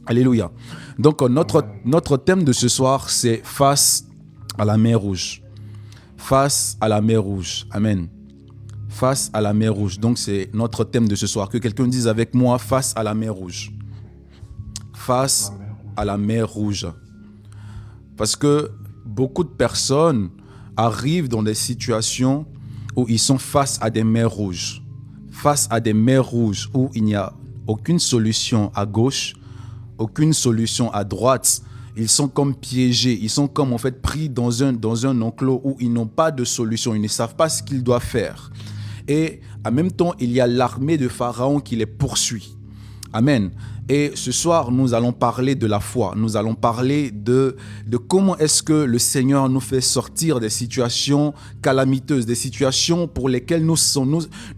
Alléluia. Donc notre thème de ce soir, c'est face à la mer Rouge. Face à la mer Rouge. Amen. Face à la mer Rouge. Donc c'est notre thème de ce soir. Que quelqu'un dise avec moi, face à la mer Rouge. Face à la mer Rouge. Parce que beaucoup de personnes arrivent dans des situations où ils sont face à des mers rouges. Face à des mers rouges où il n'y a aucune solution à gauche, aucune solution à droite. Ils sont comme piégés, ils sont comme en fait pris dans un enclos où ils n'ont pas de solution, ils ne savent pas ce qu'ils doivent faire. Et en même temps, il y a l'armée de Pharaon qui les poursuit. Amen. Et ce soir, nous allons parler de la foi. Nous allons parler de comment est-ce que le Seigneur nous fait sortir des situations calamiteuses, des situations pour lesquelles nous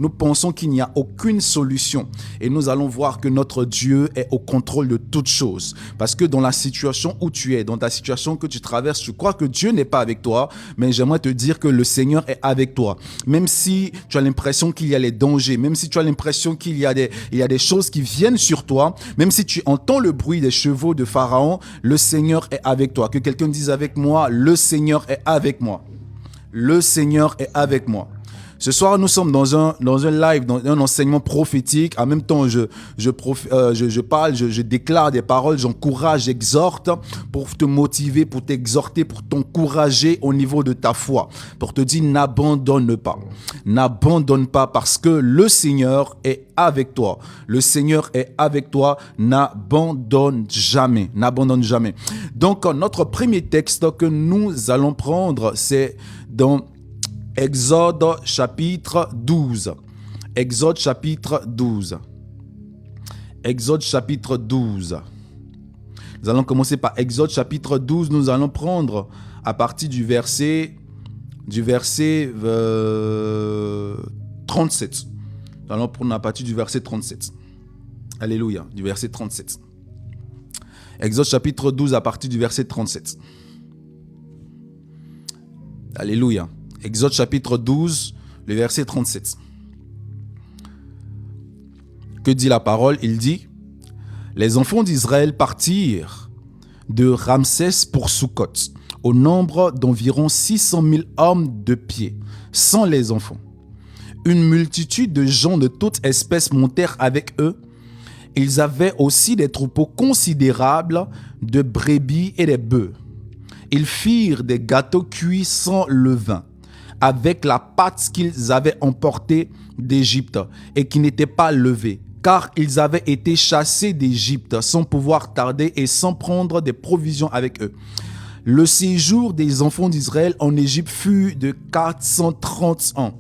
pensons qu'il n'y a aucune solution. Et nous allons voir que notre Dieu est au contrôle de toutes choses. Parce que dans la situation où tu es, dans ta situation que tu traverses, tu crois que Dieu n'est pas avec toi, mais j'aimerais te dire que le Seigneur est avec toi. Même si tu as l'impression qu'il y a les dangers, même si tu as l'impression qu'il y a des choses qui viennent sur toi, même si tu entends le bruit des chevaux de Pharaon, le Seigneur est avec toi. Que quelqu'un dise avec moi, le Seigneur est avec moi. Le Seigneur est avec moi. Ce soir, nous sommes dans un live, dans un enseignement prophétique. En même temps, je parle, je déclare des paroles, j'encourage, j'exhorte pour te motiver, pour t'exhorter, pour t'encourager au niveau de ta foi. Pour te dire, n'abandonne pas. N'abandonne pas parce que le Seigneur est avec toi. Le Seigneur est avec toi. N'abandonne jamais. N'abandonne jamais. Donc, notre premier texte que nous allons prendre, c'est dans Exode chapitre 12. Exode chapitre 12. Exode chapitre 12. Nous allons commencer par Exode chapitre 12. Nous allons prendre à partir du verset 37. Nous allons prendre à partir du verset 37. Alléluia, du verset 37. Exode chapitre 12 à partir du verset 37. Alléluia. Exode chapitre 12, le verset 37. Que dit la parole? Il dit: les enfants d'Israël partirent de Ramsès pour Sukkot, au nombre d'environ 600 000 hommes de pied, sans les enfants. Une multitude de gens de toute espèce montèrent avec eux. Ils avaient aussi des troupeaux considérables de brebis et des bœufs. Ils firent des gâteaux cuits sans levain, avec la pâte qu'ils avaient emportée d'Égypte et qui n'était pas levée, car ils avaient été chassés d'Égypte sans pouvoir tarder et sans prendre des provisions avec eux. Le séjour des enfants d'Israël en Égypte fut de 430 ans.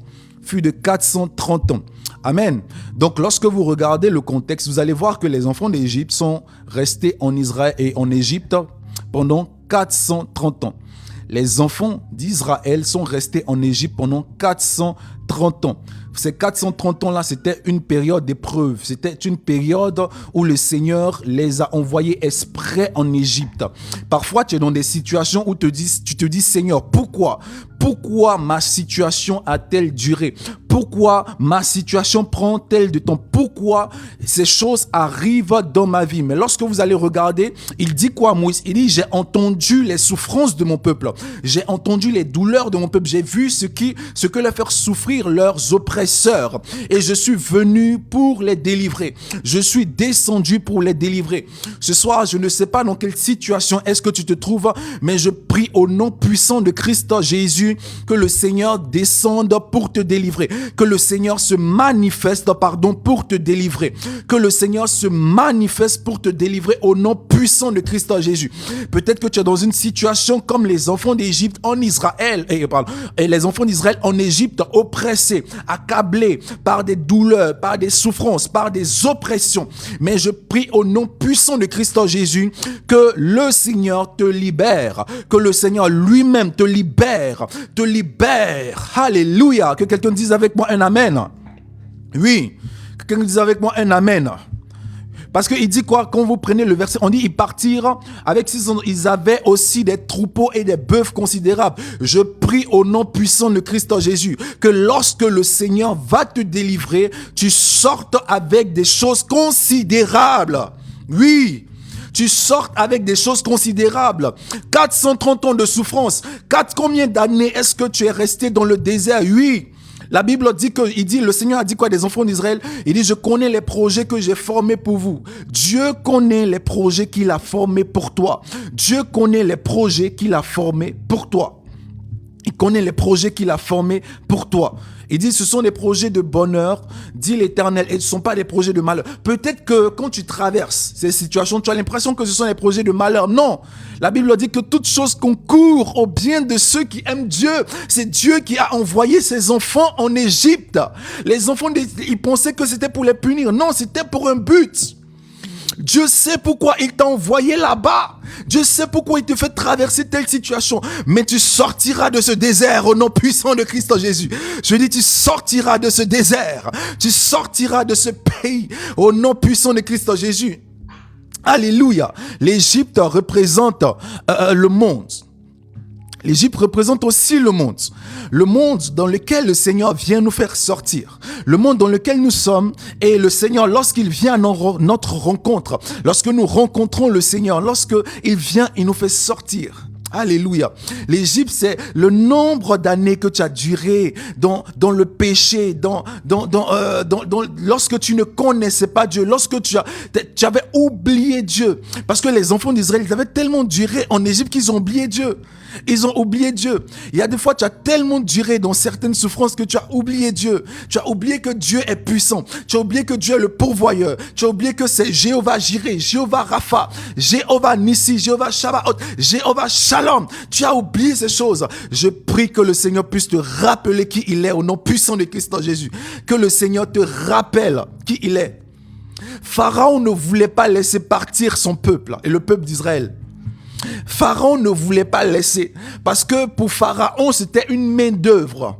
Amen. Donc lorsque vous regardez le contexte, vous allez voir que les enfants d'Égypte sont restés en Israël et en Égypte pendant 430 ans. Les enfants d'Israël sont restés en Égypte pendant 430 ans. Ces 430 ans-là, c'était une période d'épreuve. C'était une période où le Seigneur les a envoyés exprès en Égypte. Parfois, tu es dans des situations où tu te dis, Seigneur, pourquoi ma situation a-t-elle duré? Pourquoi ma situation prend-elle de temps? Pourquoi ces choses arrivent dans ma vie? Mais lorsque vous allez regarder, il dit quoi, Moïse? Il dit, j'ai entendu les souffrances de mon peuple. J'ai entendu les douleurs de mon peuple. J'ai vu ce que leur faire souffrir leurs oppresseurs. Et je suis venu pour les délivrer. Je suis descendu pour les délivrer. Ce soir, je ne sais pas dans quelle situation est-ce que tu te trouves, mais je prie au nom puissant de Christ Jésus que le Seigneur descende pour te délivrer. Que le Seigneur se manifeste, pour te délivrer. Que le Seigneur se manifeste pour te délivrer au nom puissant de Christ Jésus. Peut-être que tu es dans une situation comme les enfants d'Égypte en Israël, et les enfants d'Israël en Égypte, oppressés, accablés par des douleurs, par des souffrances, par des oppressions. Mais je prie au nom puissant de Christ Jésus que le Seigneur te libère, que le Seigneur lui-même te libère. Alléluia. Que quelqu'un dise avec moi un amen. Oui, que quelqu'un dise avec moi un amen. Parce qu'il dit quoi? Quand vous prenez le verset, on dit ils partirent avec 600, ils avaient aussi des troupeaux et des bœufs considérables. Je prie au nom puissant de Christ Jésus que lorsque le Seigneur va te délivrer, tu sortes avec des choses considérables. Oui. Tu sortes avec des choses considérables. 430 ans de souffrance. Combien d'années est-ce que tu es resté dans le désert? Oui. La Bible dit le Seigneur a dit quoi des enfants d'Israël? Il dit, je connais les projets que j'ai formés pour vous. Dieu connaît les projets qu'il a formés pour toi. Dieu connaît les projets qu'il a formés pour toi. Il connaît les projets qu'il a formés pour toi. Il dit, ce sont des projets de bonheur, dit l'Éternel, et ce ne sont pas des projets de malheur. Peut-être que quand tu traverses ces situations, tu as l'impression que ce sont des projets de malheur. Non, la Bible dit que toute chose concourt au bien de ceux qui aiment Dieu. C'est Dieu qui a envoyé ses enfants en Égypte. Les enfants, ils pensaient que c'était pour les punir. Non, c'était pour un but. Dieu sait pourquoi il t'a envoyé là-bas. Dieu sait pourquoi il te fait traverser telle situation. Mais tu sortiras de ce désert au nom puissant de Christ Jésus. Je dis, tu sortiras de ce désert. Tu sortiras de ce pays au nom puissant de Christ Jésus. Alléluia. L'Égypte représente le monde. L'Égypte représente aussi le monde dans lequel le Seigneur vient nous faire sortir, le monde dans lequel nous sommes. Et le Seigneur, lorsqu'il vient à notre rencontre, lorsque nous rencontrons le Seigneur, lorsqu'il vient, il nous fait sortir. Alléluia. L'Égypte, c'est le nombre d'années que tu as duré dans le péché, lorsque tu ne connaissais pas Dieu, lorsque tu avais oublié Dieu. Parce que les enfants d'Israël, ils avaient tellement duré en Égypte qu'ils ont oublié Dieu. Ils ont oublié Dieu. Il y a des fois, tu as tellement duré dans certaines souffrances que tu as oublié Dieu. Tu as oublié que Dieu est puissant. Tu as oublié que Dieu est le pourvoyeur. Tu as oublié que c'est Jéhovah Jireh, Jéhovah Rapha, Jéhovah Nissi, Jéhovah Shabbaoth, Jéhovah Shalom. Tu as oublié ces choses. Je prie que le Seigneur puisse te rappeler qui il est au nom puissant de Christ Jésus. Que le Seigneur te rappelle qui il est. Pharaon ne voulait pas laisser partir son peuple et le peuple d'Israël. Pharaon ne voulait pas laisser, parce que pour Pharaon, c'était une main d'œuvre.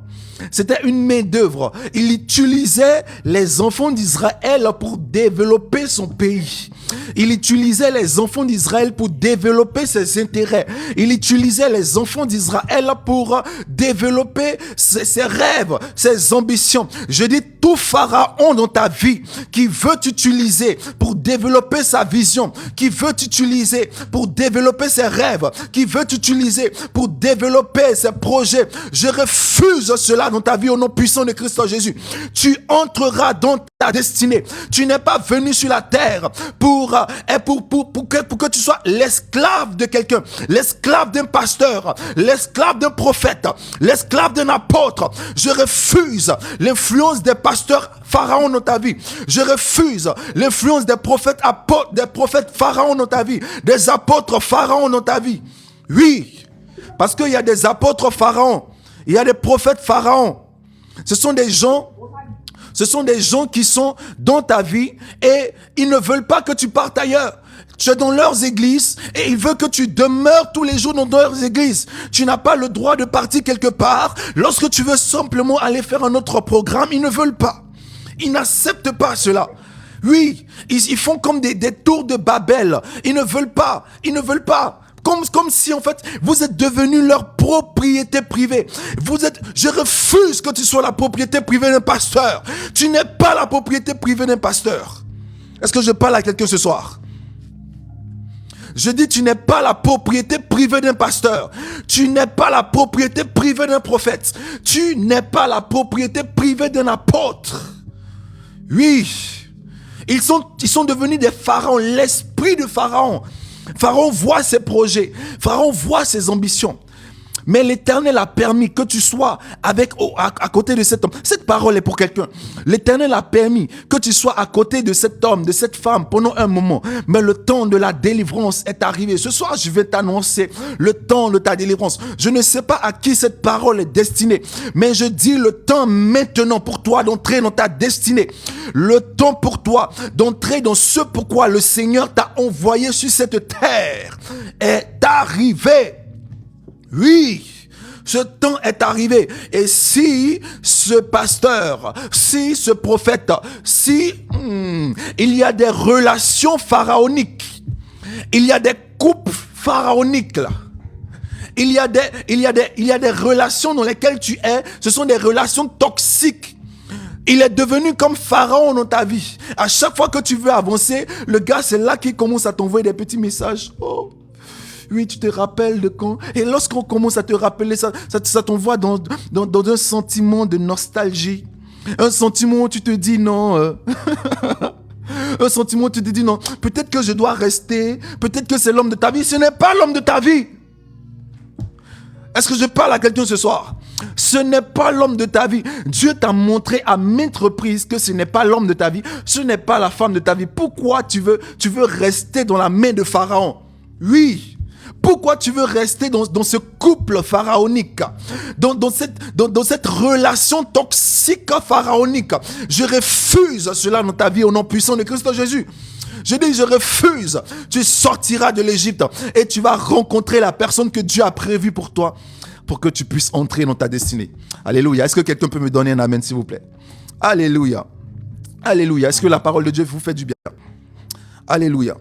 C'était une main d'œuvre. Il utilisait les enfants d'Israël pour développer son pays. Il utilisait les enfants d'Israël pour développer ses intérêts. Il utilisait les enfants d'Israël pour développer ses rêves, ses ambitions. Je dis, tout pharaon dans ta vie qui veut t'utiliser pour développer sa vision, qui veut t'utiliser pour développer ses rêves, qui veut t'utiliser pour développer ses projets, je refuse cela dans ta vie au nom puissant de Christ Jésus. Tu entreras dans ta destinée. Tu n'es pas venu sur la terre pour que tu sois l'esclave de quelqu'un, l'esclave d'un pasteur, l'esclave d'un prophète, l'esclave d'un apôtre. Je refuse l'influence des pasteurs pharaons dans ta vie. Je refuse l'influence des prophètes apôtres, des prophètes pharaons dans ta vie, des apôtres pharaons dans ta vie. Oui, parce qu'il y a des apôtres pharaons, il y a des prophètes pharaons. Ce sont des gens qui sont dans ta vie et ils ne veulent pas que tu partes ailleurs. Tu es dans leurs églises et ils veulent que tu demeures tous les jours dans leurs églises. Tu n'as pas le droit de partir quelque part. Lorsque tu veux simplement aller faire un autre programme, ils ne veulent pas. Ils n'acceptent pas cela. Oui, ils font comme des tours de Babel. Ils ne veulent pas. Ils ne veulent pas. Comme si en fait vous êtes devenu leur propriété privée. Je refuse que tu sois la propriété privée d'un pasteur. Tu n'es pas la propriété privée d'un pasteur. Est-ce que je parle à quelqu'un ce soir? Je dis, tu n'es pas la propriété privée d'un pasteur. Tu n'es pas la propriété privée d'un prophète. Tu n'es pas la propriété privée d'un apôtre. Oui, ils sont devenus des pharaons, l'esprit de Pharaon. Pharaon voit ses projets, Pharaon voit ses ambitions. Mais l'Éternel a permis que tu sois à côté de cet homme. Cette parole est pour quelqu'un. L'Éternel a permis que tu sois à côté de cet homme, de cette femme pendant un moment. Mais le temps de la délivrance est arrivé. Ce soir, je vais t'annoncer le temps de ta délivrance. Je ne sais pas à qui cette parole est destinée. Mais je dis le temps maintenant pour toi d'entrer dans ta destinée. Le temps pour toi d'entrer dans ce pourquoi le Seigneur t'a envoyé sur cette terre est arrivé. Oui, ce temps est arrivé. Et si ce pasteur, si ce prophète, si il y a des relations pharaoniques, il y a des couples pharaoniques là. Il y a des relations dans lesquelles tu es, ce sont des relations toxiques. Il est devenu comme Pharaon dans ta vie. À chaque fois que tu veux avancer, le gars, c'est là qu'il commence à t'envoyer des petits messages. Oh, oui, tu te rappelles de quand? Et lorsqu'on commence à te rappeler, ça t'envoie dans un sentiment de nostalgie. Un sentiment où tu te dis non. Un sentiment où tu te dis non. Peut-être que je dois rester. Peut-être que c'est l'homme de ta vie. Ce n'est pas l'homme de ta vie. Est-ce que je parle à quelqu'un ce soir? Ce n'est pas l'homme de ta vie. Dieu t'a montré à maintes reprises que ce n'est pas l'homme de ta vie. Ce n'est pas la femme de ta vie. Pourquoi tu veux rester dans la main de Pharaon? Oui. Pourquoi tu veux rester dans ce couple pharaonique, dans cette relation toxique pharaonique? Je refuse cela dans ta vie au nom puissant de Christ Jésus. Je dis, je refuse. Tu sortiras de l'Égypte et tu vas rencontrer la personne que Dieu a prévue pour toi, pour que tu puisses entrer dans ta destinée. Alléluia. Est-ce que quelqu'un peut me donner un amen, s'il vous plaît? Alléluia. Alléluia. Est-ce que la parole de Dieu vous fait du bien? Alléluia.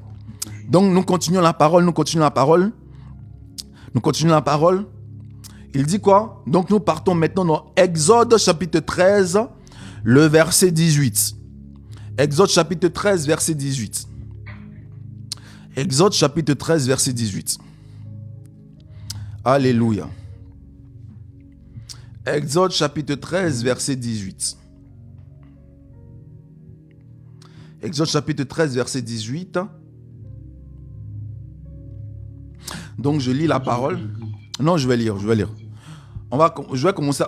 Donc, nous continuons la parole. Il dit quoi? Donc, nous partons maintenant dans Exode chapitre 13, le verset 18. Exode chapitre 13, verset 18. Exode chapitre 13, verset 18. Alléluia. Exode chapitre 13, verset 18. Exode chapitre 13, verset 18. Donc je lis la parole. Non, je vais lire. Je vais commencer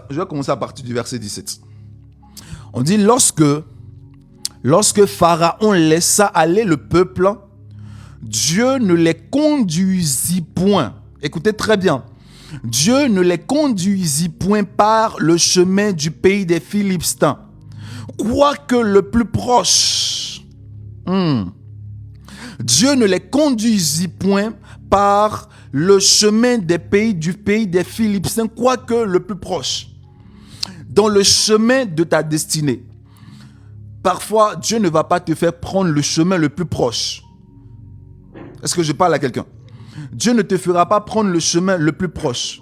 à partir du verset 17. On dit, lorsque Pharaon laissa aller le peuple, Dieu ne les conduisit point. Écoutez très bien. Dieu ne les conduisit point par le chemin du pays des Philistins, quoique le plus proche. Dieu ne les conduisit point par le chemin du pays des Philistins, quoique le plus proche. Dans le chemin de ta destinée. Parfois, Dieu ne va pas te faire prendre le chemin le plus proche. Est-ce que je parle à quelqu'un? Dieu ne te fera pas prendre le chemin le plus proche.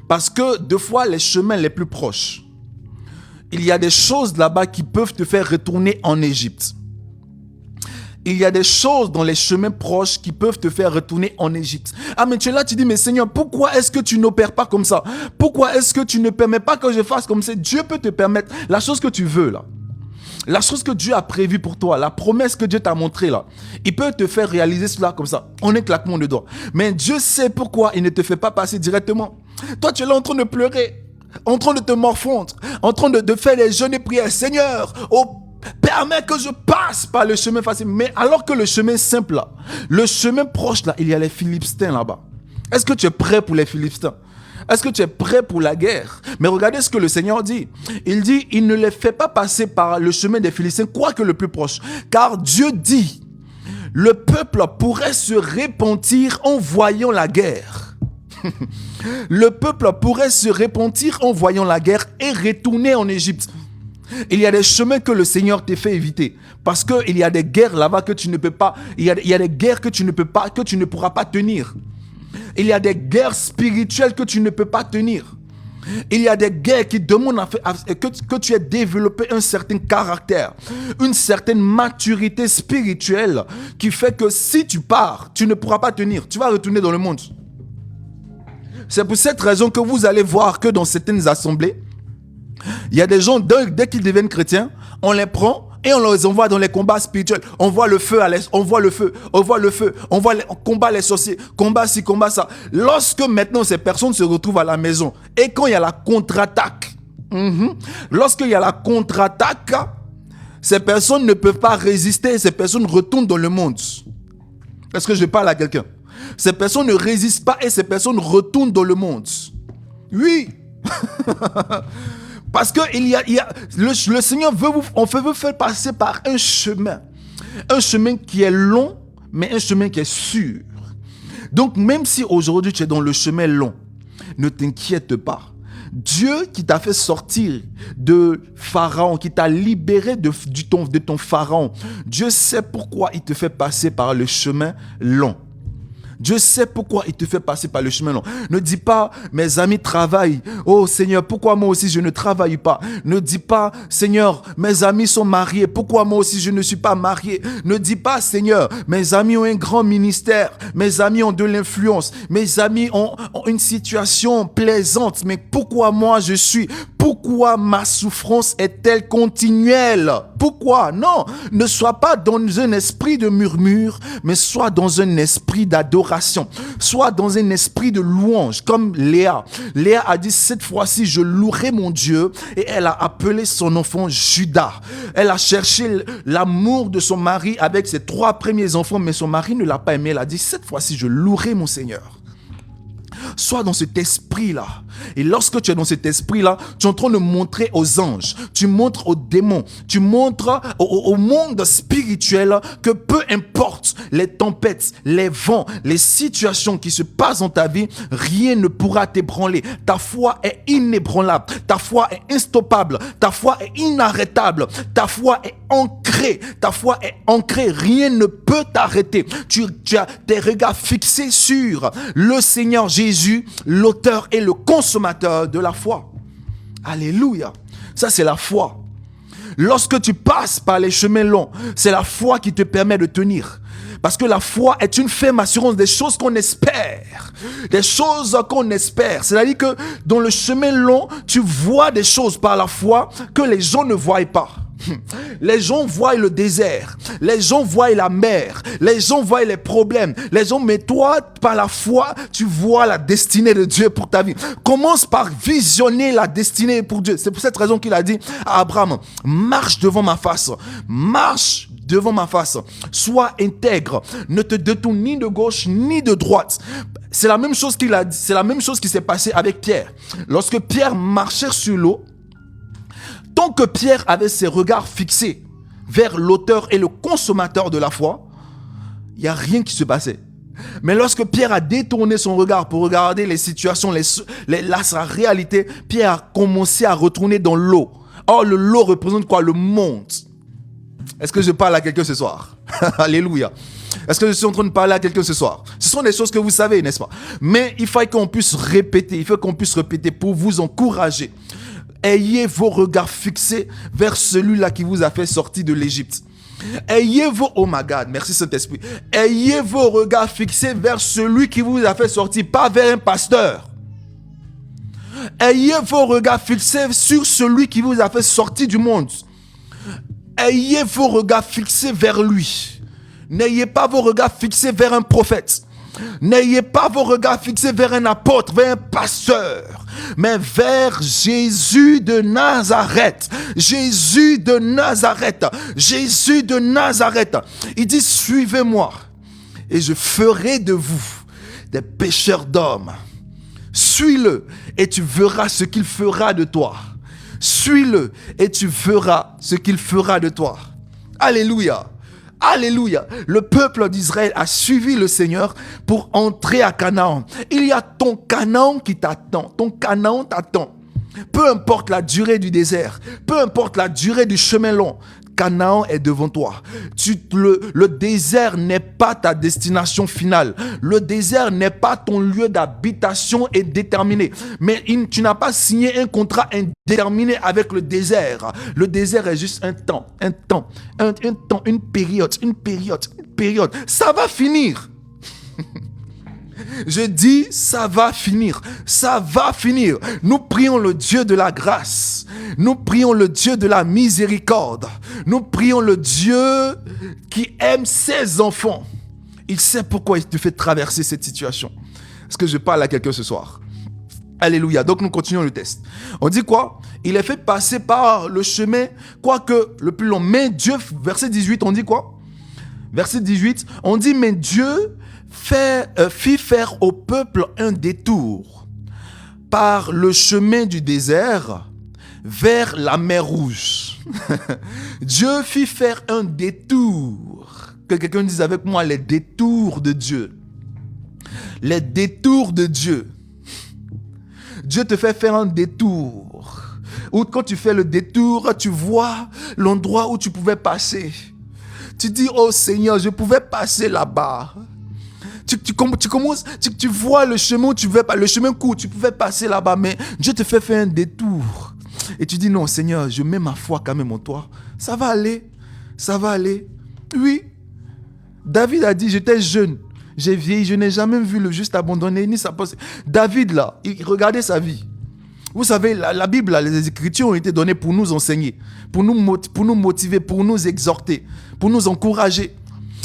Parce que, deux fois, les chemins les plus proches, il y a des choses là-bas qui peuvent te faire retourner en Égypte. Il y a des choses dans les chemins proches qui peuvent te faire retourner en Égypte. Ah, mais tu es là, tu dis, mais Seigneur, pourquoi est-ce que tu n'opères pas comme ça? Pourquoi est-ce que tu ne permets pas que je fasse comme ça? Dieu peut te permettre la chose que tu veux là. La chose que Dieu a prévue pour toi, la promesse que Dieu t'a montrée là, il peut te faire réaliser cela comme ça, en un claquement de doigts. Mais Dieu sait pourquoi il ne te fait pas passer directement. Toi, tu es là en train de pleurer, en train de te morfondre, en train de faire des jeûnes et prières. Seigneur, permets que je passe par le chemin facile. Mais alors que le chemin simple là, le chemin proche là, il y a les Philistins là-bas. Est-ce que tu es prêt pour les Philistins? Est-ce que tu es prêt pour la guerre? Mais regardez ce que le Seigneur dit. Il dit, il ne les fait pas passer par le chemin des Philistins, quoique le plus proche. Car Dieu dit, le peuple pourrait se repentir en voyant la guerre. Le peuple pourrait se repentir en voyant la guerre et retourner en Égypte. Il y a des chemins que le Seigneur t'a fait éviter. Parce qu'il y a des guerres là-bas que tu ne peux pas. Il y a des guerres que tu ne peux pas, que tu ne pourras pas tenir. Il y a des guerres spirituelles que tu ne peux pas tenir. Il y a des guerres qui demandent que tu aies développé un certain caractère, une certaine maturité spirituelle qui fait que si tu pars, tu ne pourras pas tenir. Tu vas retourner dans le monde. C'est pour cette raison que vous allez voir que dans certaines assemblées, il y a des gens, dès qu'ils deviennent chrétiens, on les prend et on les envoie dans les combats spirituels. On voit le feu, on combat les sorciers, combat ci, combat ça. Lorsque maintenant ces personnes se retrouvent à la maison et quand il y a la contre-attaque, lorsqu'il y a la contre-attaque, ces personnes ne peuvent pas résister, ces personnes retournent dans le monde. Est-ce que je parle à quelqu'un? Ces personnes ne résistent pas et ces personnes retournent dans le monde. Oui. Parce que le Seigneur veut vous faire passer par un chemin qui est long, mais un chemin qui est sûr. Donc même si aujourd'hui tu es dans le chemin long, ne t'inquiète pas. Dieu qui t'a fait sortir de Pharaon, qui t'a libéré de ton Pharaon, Dieu sait pourquoi il te fait passer par le chemin long. Dieu sait pourquoi il te fait passer par le chemin long. Ne dis pas, mes amis travaillent. Oh Seigneur, pourquoi moi aussi je ne travaille pas? Ne dis pas, Seigneur, mes amis sont mariés. Pourquoi moi aussi je ne suis pas marié? Ne dis pas, Seigneur, mes amis ont un grand ministère. Mes amis ont de l'influence. Mes amis ont une situation plaisante. Mais pourquoi moi je suis? Pourquoi ma souffrance est-elle continuelle? Pourquoi? Non, ne sois pas dans un esprit de murmure, mais sois dans un esprit d'adoration. Sois dans un esprit de louange, comme Léa. Léa a dit, cette fois-ci, je louerai mon Dieu. Et elle a appelé son enfant Judas. Elle a cherché l'amour de son mari avec ses 3 premiers enfants, mais son mari ne l'a pas aimé. Elle a dit, cette fois-ci, je louerai mon Seigneur. Sois dans cet esprit-là. Et lorsque tu es dans cet esprit-là, tu es en train de montrer aux anges, tu montres aux démons, tu montres au monde spirituel que peu importe les tempêtes, les vents, les situations qui se passent dans ta vie, rien ne pourra t'ébranler. Ta foi est inébranlable, ta foi est instoppable, ta foi est inarrêtable, ta foi est ancrée, rien ne peut t'arrêter. Tu as tes regards fixés sur le Seigneur Jésus, l'auteur et le consommateur de la foi. Alléluia. Ça, c'est la foi. Lorsque tu passes par les chemins longs, c'est la foi qui te permet de tenir. Parce que la foi est une ferme assurance des choses qu'on espère. Des choses qu'on espère. C'est-à-dire que dans le chemin long, tu vois des choses par la foi que les gens ne voient pas. Les gens voient le désert, les gens voient la mer, les gens voient les problèmes, mais toi, par la foi, tu vois la destinée de Dieu pour ta vie. Commence par visionner la destinée pour Dieu. C'est pour cette raison qu'il a dit à Abraham, marche devant ma face, marche devant ma face, sois intègre, ne te détourne ni de gauche ni de droite. C'est la même chose qu'il a dit, c'est la même chose qui s'est passé avec Pierre. Lorsque Pierre marchait sur l'eau, tant que Pierre avait ses regards fixés vers l'auteur et le consommateur de la foi, il n'y a rien qui se passait. Mais lorsque Pierre a détourné son regard pour regarder les situations, sa réalité, Pierre a commencé à retourner dans l'eau. Or, l'eau représente quoi? Le monde. Est-ce que je parle à quelqu'un ce soir? Alléluia. Est-ce que je suis en train de parler à quelqu'un ce soir? Ce sont des choses que vous savez, n'est-ce pas? Mais il faut qu'on puisse répéter, pour vous encourager. Ayez vos regards fixés vers celui-là qui vous a fait sortir de l'Égypte. Oh my God, merci Saint-Esprit. Ayez vos regards fixés vers celui qui vous a fait sortir, pas vers un pasteur. Ayez vos regards fixés sur celui qui vous a fait sortir du monde. Ayez vos regards fixés vers lui. N'ayez pas vos regards fixés vers un prophète. N'ayez pas vos regards fixés vers un apôtre, vers un pasteur, mais vers Jésus de Nazareth. Jésus de Nazareth. Jésus de Nazareth. Il dit, suivez-moi et je ferai de vous des pêcheurs d'hommes. Suis-le et tu verras ce qu'il fera de toi. Suis-le et tu verras ce qu'il fera de toi. Alléluia. Alléluia. Le peuple d'Israël a suivi le Seigneur pour entrer à Canaan. Il y a ton Canaan qui t'attend. Ton Canaan t'attend. Peu importe la durée du désert, peu importe la durée du chemin long, Canaan est devant toi. Le désert n'est pas ta destination finale. Le désert n'est pas ton lieu d'habitation indéterminé. Mais tu n'as pas signé un contrat indéterminé avec le désert. Le désert est juste un temps, une période. Ça va finir. Je dis, ça va finir. Ça va finir. Nous prions le Dieu de la grâce. Nous prions le Dieu de la miséricorde. Nous prions le Dieu qui aime ses enfants. Il sait pourquoi il te fait traverser cette situation. Est-ce que je parle à quelqu'un ce soir? Alléluia. Donc nous continuons le test. On dit quoi? Il est fait passer par le chemin, quoique le plus long. Mais Dieu, verset 18, on dit quoi? Verset 18, on dit, mais Dieu fit faire au peuple un détour par le chemin du désert vers la mer Rouge. Dieu fit faire un détour. Que quelqu'un dise avec moi, les détours de Dieu. Les détours de Dieu. Dieu te fait faire un détour. Ou quand tu fais le détour, tu vois l'endroit où tu pouvais passer. Tu dis, oh Seigneur, je pouvais passer là-bas. Tu vois le chemin où tu veux pas, le chemin court, tu pouvais passer là-bas, mais Dieu te fait faire un détour. Et tu dis non, Seigneur, je mets ma foi quand même en toi. Ça va aller. Ça va aller. Oui. David a dit, j'étais jeune, j'ai vieilli, je n'ai jamais vu le juste abandonné, ni sa pensée. David là, regardez sa vie. Vous savez, la Bible, là, les Écritures ont été données pour nous enseigner, pour nous motiver, pour nous exhorter, pour nous encourager.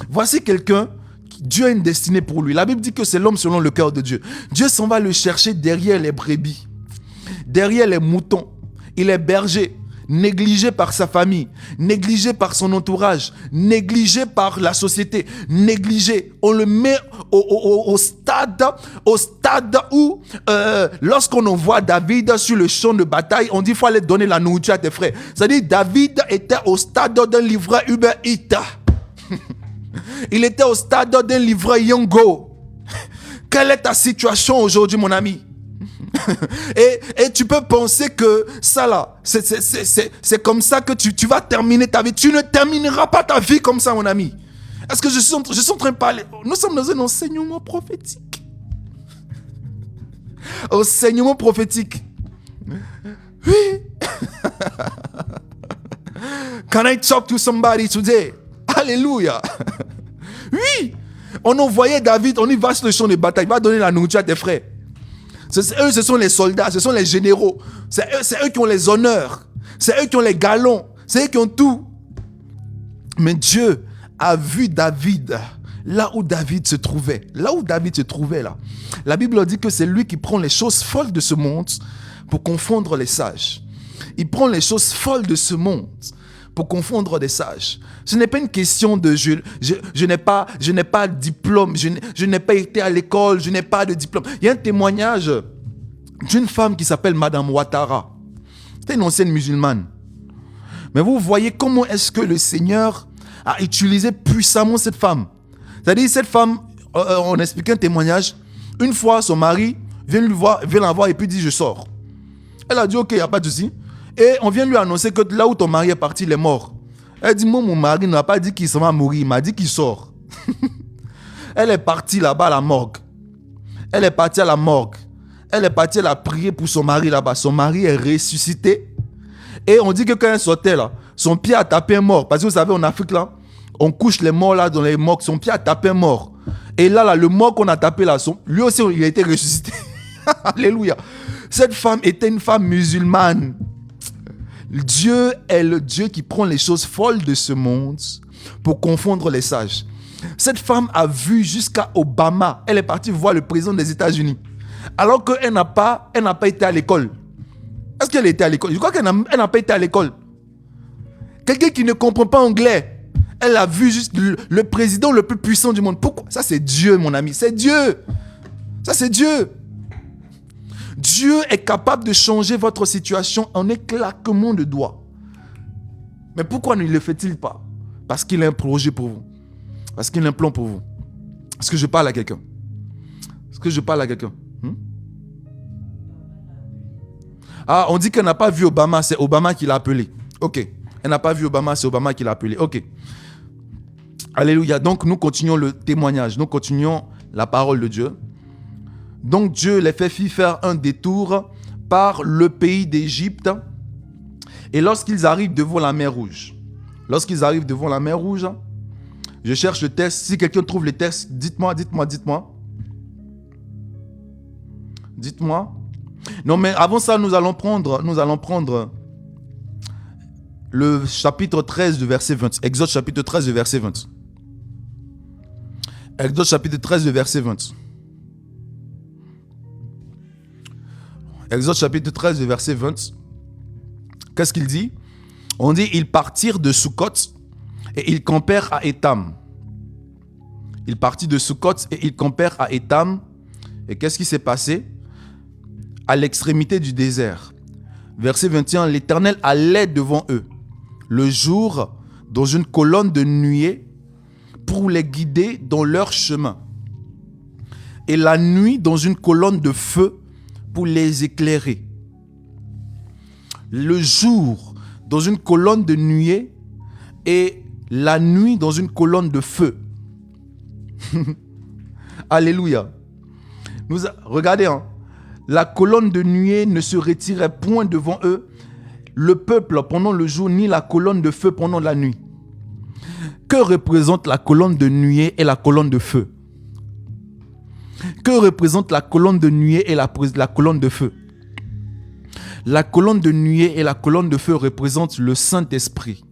Voici quelqu'un, Dieu a une destinée pour lui. La Bible dit que c'est l'homme selon le cœur de Dieu. Dieu s'en va le chercher derrière les brebis, derrière les moutons. Il est berger, négligé par sa famille, négligé par son entourage, négligé par la société, négligé. On le met au stade où, lorsqu'on envoie David sur le champ de bataille, on dit qu'il faut aller donner la nourriture à tes frères. C'est-à-dire David était au stade d'un livreur Uber Eats. Il était au stade d'un livreur Yongo. Quelle est ta situation aujourd'hui, mon ami? et tu peux penser que ça là, c'est comme ça que tu vas terminer ta vie. Tu ne termineras pas ta vie comme ça, mon ami. Est-ce que je suis en train de parler? Nous sommes dans un enseignement prophétique. Enseignement prophétique. Oui. Can I talk to somebody today? Alléluia. Oui. On envoyait David, on y va sur le champ de bataille, il va donner la nourriture à tes frères. Eux, ce sont les soldats, ce sont les généraux. C'est eux qui ont les honneurs. C'est eux qui ont les galons. C'est eux qui ont tout. Mais Dieu a vu David là où David se trouvait. Là où David se trouvait là. La Bible dit que c'est lui qui prend les choses folles de ce monde pour confondre les sages. Il prend les choses folles de ce monde pour confondre des sages. Ce n'est pas une question de je n'ai pas de diplôme, je n'ai pas été à l'école, je n'ai pas de diplôme. Il y a un témoignage d'une femme qui s'appelle Madame Ouattara. C'était une ancienne musulmane. Mais vous voyez comment est-ce que le Seigneur a utilisé puissamment cette femme. C'est-à-dire cette femme, on explique un témoignage, une fois son mari vient la voir et puis dit je sors. Elle a dit ok, il n'y a pas de souci. Et on vient lui annoncer que là où ton mari est parti, il est mort. Elle dit, moi, mon mari ne m'a pas dit qu'il s'en va mourir, il m'a dit qu'il sort. Elle est partie là-bas à la morgue. Elle est partie à la morgue. Elle est partie, elle a prié pour son mari là-bas. Son mari est ressuscité. Et on dit que quand elle sortait là, son pied a tapé un mort. Parce que vous savez, en Afrique là, on couche les morts là dans les morgues. Son pied a tapé un mort. Et là, le mort qu'on a tapé là, lui aussi, il a été ressuscité. Alléluia. Cette femme était une femme musulmane. Dieu est le Dieu qui prend les choses folles de ce monde pour confondre les sages. Cette femme a vu jusqu'à Obama. Elle est partie voir le président des États-Unis. Alors qu'elle n'a pas été à l'école. Est-ce qu'elle était à l'école? Je crois qu'elle n'a pas été à l'école. Quelqu'un qui ne comprend pas anglais. Elle a vu juste le président le plus puissant du monde. Pourquoi? Ça c'est Dieu, mon ami. C'est Dieu. Ça c'est Dieu. Dieu est capable de changer votre situation en un claquement de doigts. Mais pourquoi ne le fait-il pas? Parce qu'il a un projet pour vous. Parce qu'il a un plan pour vous. Est-ce que je parle à quelqu'un? Est-ce que je parle à quelqu'un? Ah, on dit qu'elle n'a pas vu Obama, c'est Obama qui l'a appelé. Ok. Elle n'a pas vu Obama, c'est Obama qui l'a appelé. Ok. Alléluia. Donc nous continuons le témoignage. Nous continuons la parole de Dieu. Donc Dieu les fait faire un détour par le pays d'Égypte. Et lorsqu'ils arrivent devant la mer Rouge, je cherche le texte. Si quelqu'un trouve le texte, dites-moi. Non, mais avant ça, nous allons prendre le chapitre 13 du verset 20. Exode chapitre 13 du verset 20. Exode chapitre 13 du verset 20. Exode chapitre 13, verset 20. Qu'est-ce qu'il dit? On dit, ils partirent de Sukkot et ils campèrent à Étam. Ils partirent de Sukkot et ils campèrent à Étam. Et qu'est-ce qui s'est passé? À l'extrémité du désert. Verset 21, l'Éternel allait devant eux, le jour dans une colonne de nuée pour les guider dans leur chemin. Et la nuit dans une colonne de feu pour les éclairer. Le jour dans une colonne de nuée et la nuit dans une colonne de feu. Alléluia. Regardez, hein. La colonne de nuée ne se retirait point devant eux, le peuple pendant le jour, ni la colonne de feu pendant la nuit. Que représente la colonne de nuée et la colonne de feu? Que représente la colonne de nuée et la colonne de feu? La colonne de nuée et la colonne de feu représentent le Saint-Esprit.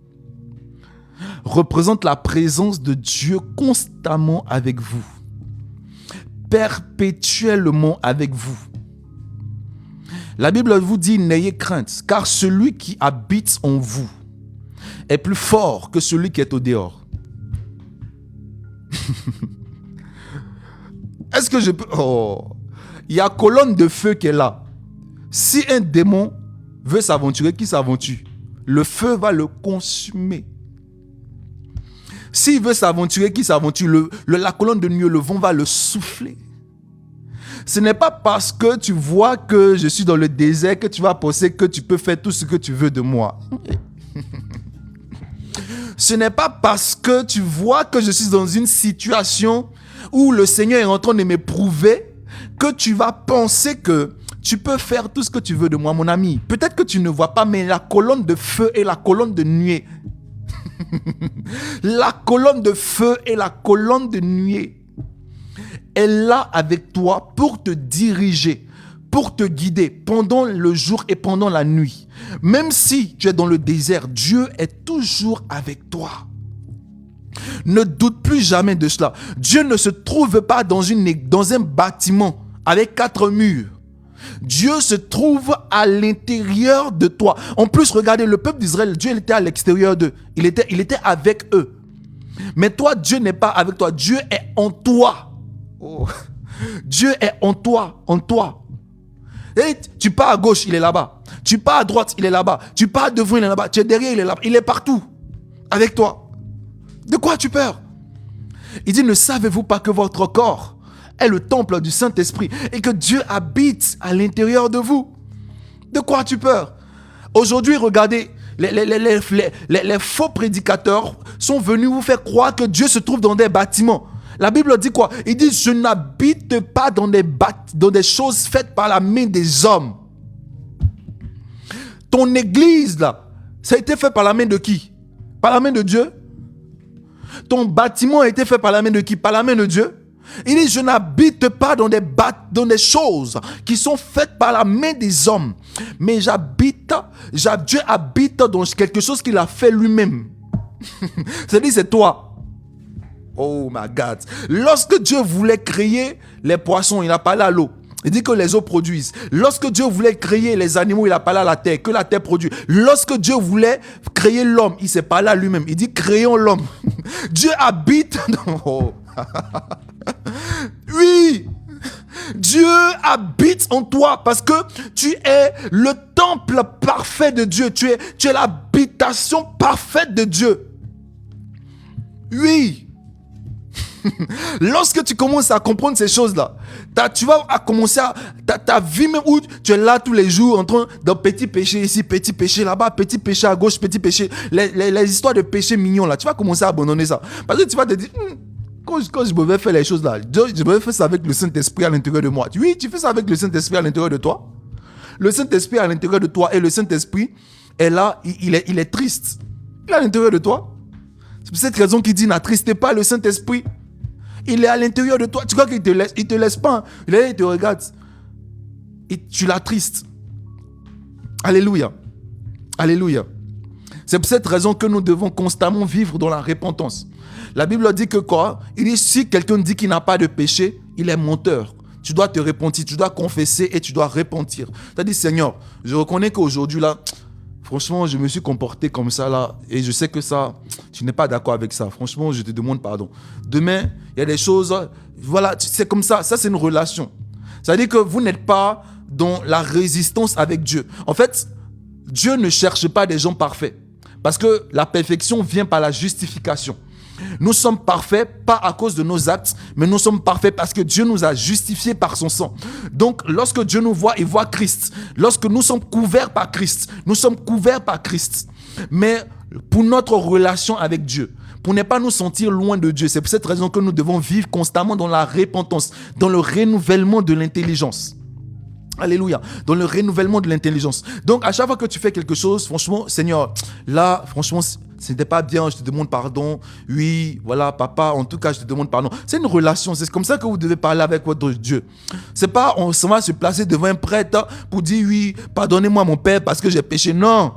Représente la présence de Dieu constamment avec vous. Perpétuellement avec vous. La Bible vous dit, n'ayez crainte, car celui qui habite en vous est plus fort que celui qui est au dehors. Est-ce que je peux... Oh, il y a colonne de feu qui est là. Si un démon veut s'aventurer, qui s'aventure? Le feu va le consumer. S'il veut s'aventurer, qui s'aventure? La colonne de nuée, le vent va le souffler. Ce n'est pas parce que tu vois que je suis dans le désert que tu vas penser que tu peux faire tout ce que tu veux de moi. Ce n'est pas parce que tu vois que je suis dans une situation où le Seigneur est en train de m'éprouver que tu vas penser que tu peux faire tout ce que tu veux de moi, mon ami. Peut-être que tu ne vois pas, mais la colonne de feu et la colonne de nuée. La colonne de feu et la colonne de nuée est là avec toi pour te diriger, pour te guider pendant le jour et pendant la nuit. Même si tu es dans le désert, Dieu est toujours avec toi. Ne doute plus jamais de cela. Dieu ne se trouve pas dans un bâtiment avec 4 murs. Dieu se trouve à l'intérieur de toi. En plus, regardez, le peuple d'Israël, Dieu était à l'extérieur d'eux. Il était avec eux. Mais toi, Dieu n'est pas avec toi. Dieu est en toi. Oh. Dieu est en toi, en toi. Et tu pars à gauche, il est là-bas. Tu pars à droite, il est là-bas. Tu pars devant, il est là-bas. Tu es derrière, il est là-bas. Il est partout avec toi. De quoi as-tu peur? Il dit, ne savez-vous pas que votre corps est le temple du Saint-Esprit et que Dieu habite à l'intérieur de vous? De quoi as-tu peur? Aujourd'hui, regardez, les faux prédicateurs sont venus vous faire croire que Dieu se trouve dans des bâtiments. La Bible dit quoi? Il dit, je n'habite pas dans des choses faites par la main des hommes. Ton église, là, ça a été fait par la main de qui? Par la main de Dieu? Ton bâtiment a été fait par la main de qui? Par la main de Dieu? Il dit, je n'habite pas dans des choses qui sont faites par la main des hommes. Mais Dieu habite dans quelque chose qu'il a fait lui-même. C'est-à-dire, c'est toi. Oh my God. Lorsque Dieu voulait créer les poissons, il a parlé à l'eau. Il dit que les eaux produisent. Lorsque Dieu voulait créer les animaux, il a parlé à la terre, que la terre produit. Lorsque Dieu voulait créer l'homme, il s'est parlé à lui-même. Il dit, créons l'homme. Dieu habite dans... Oh. Oui, Dieu habite en toi parce que tu es le temple parfait de Dieu. Tu es l'habitation parfaite de Dieu. Oui. Lorsque tu commences à comprendre ces choses-là, tu vas commencer à ta vie même où tu es là tous les jours en train de petit péché ici, petit péché là-bas, petit péché à gauche, petit péché. Les histoires de péché mignons là, tu vas commencer à abandonner ça. Parce que tu vas te dire, quand je vais faire les choses là, je vais faire ça avec le Saint-Esprit à l'intérieur de moi. Oui, tu fais ça avec le Saint-Esprit à l'intérieur de toi. Le Saint-Esprit à l'intérieur de toi et le Saint-Esprit est là, il est triste. Il est à l'intérieur de toi. C'est pour cette raison qu'il dit, n'attristez pas le Saint-Esprit. Il est à l'intérieur de toi. Tu crois qu'il te laisse? Il te laisse pas. Il te regarde. Et tu l'attristes. Alléluia. Alléluia. C'est pour cette raison que nous devons constamment vivre dans la repentance. La Bible dit que quoi? Il dit, si quelqu'un dit qu'il n'a pas de péché, il est menteur. Tu dois te repentir, tu dois confesser et tu dois repentir. Tu as dit, Seigneur, je reconnais qu'aujourd'hui là, franchement, je me suis comporté comme ça là et je sais que ça, tu n'es pas d'accord avec ça. Franchement, je te demande pardon. Demain, il y a des choses, voilà, c'est comme ça. Ça, c'est une relation. Ça veut dire que vous n'êtes pas dans la résistance avec Dieu. En fait, Dieu ne cherche pas des gens parfaits. Parce que la perfection vient par la justification. Nous sommes parfaits, pas à cause de nos actes, mais nous sommes parfaits parce que Dieu nous a justifiés par son sang. Donc, lorsque Dieu nous voit, il voit Christ. Lorsque nous sommes couverts par Christ, nous sommes couverts par Christ. Mais pour notre relation avec Dieu, pour ne pas nous sentir loin de Dieu. C'est pour cette raison que nous devons vivre constamment dans la repentance, dans le renouvellement de l'intelligence. Alléluia. Dans le renouvellement de l'intelligence. Donc, à chaque fois que tu fais quelque chose, franchement, Seigneur, là, franchement, ce n'était pas bien, je te demande pardon. Oui, voilà, papa, en tout cas, je te demande pardon. C'est une relation, c'est comme ça que vous devez parler avec votre Dieu. C'est pas, on va se placer devant un prêtre pour dire, oui, pardonnez-moi mon père parce que j'ai péché. Non.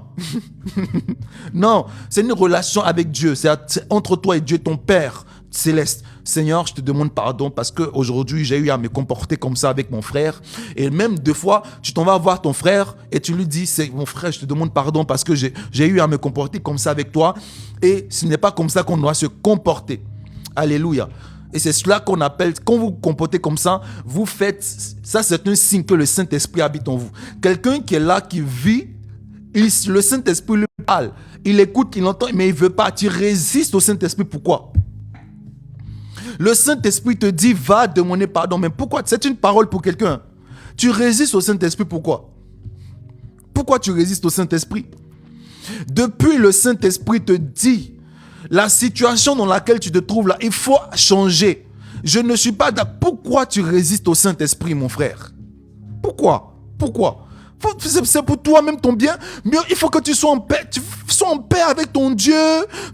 Non, c'est une relation avec Dieu. C'est entre toi et Dieu, ton Père céleste. Seigneur, je te demande pardon parce qu'aujourd'hui, j'ai eu à me comporter comme ça avec mon frère. Et même deux fois, tu t'en vas voir ton frère et tu lui dis, c'est mon frère, je te demande pardon parce que j'ai eu à me comporter comme ça avec toi. Et ce n'est pas comme ça qu'on doit se comporter. Alléluia. Et c'est cela qu'on appelle, quand vous vous comportez comme ça, vous faites, ça c'est un signe que le Saint-Esprit habite en vous. Quelqu'un qui est là, qui vit, le Saint-Esprit lui parle. Il écoute, il entend, mais il ne veut pas. Tu résistes au Saint-Esprit, pourquoi? Le Saint-Esprit te dit, va demander pardon. Mais pourquoi? C'est une parole pour quelqu'un. Tu résistes au Saint-Esprit, pourquoi? Pourquoi tu résistes au Saint-Esprit? Depuis le Saint-Esprit te dit, la situation dans laquelle tu te trouves là, il faut changer. Je ne suis pas d'accord. Pourquoi tu résistes au Saint-Esprit, mon frère? Pourquoi? Pourquoi? C'est pour toi-même ton bien. Mais il faut que tu sois en paix. Tu sois en paix avec ton Dieu.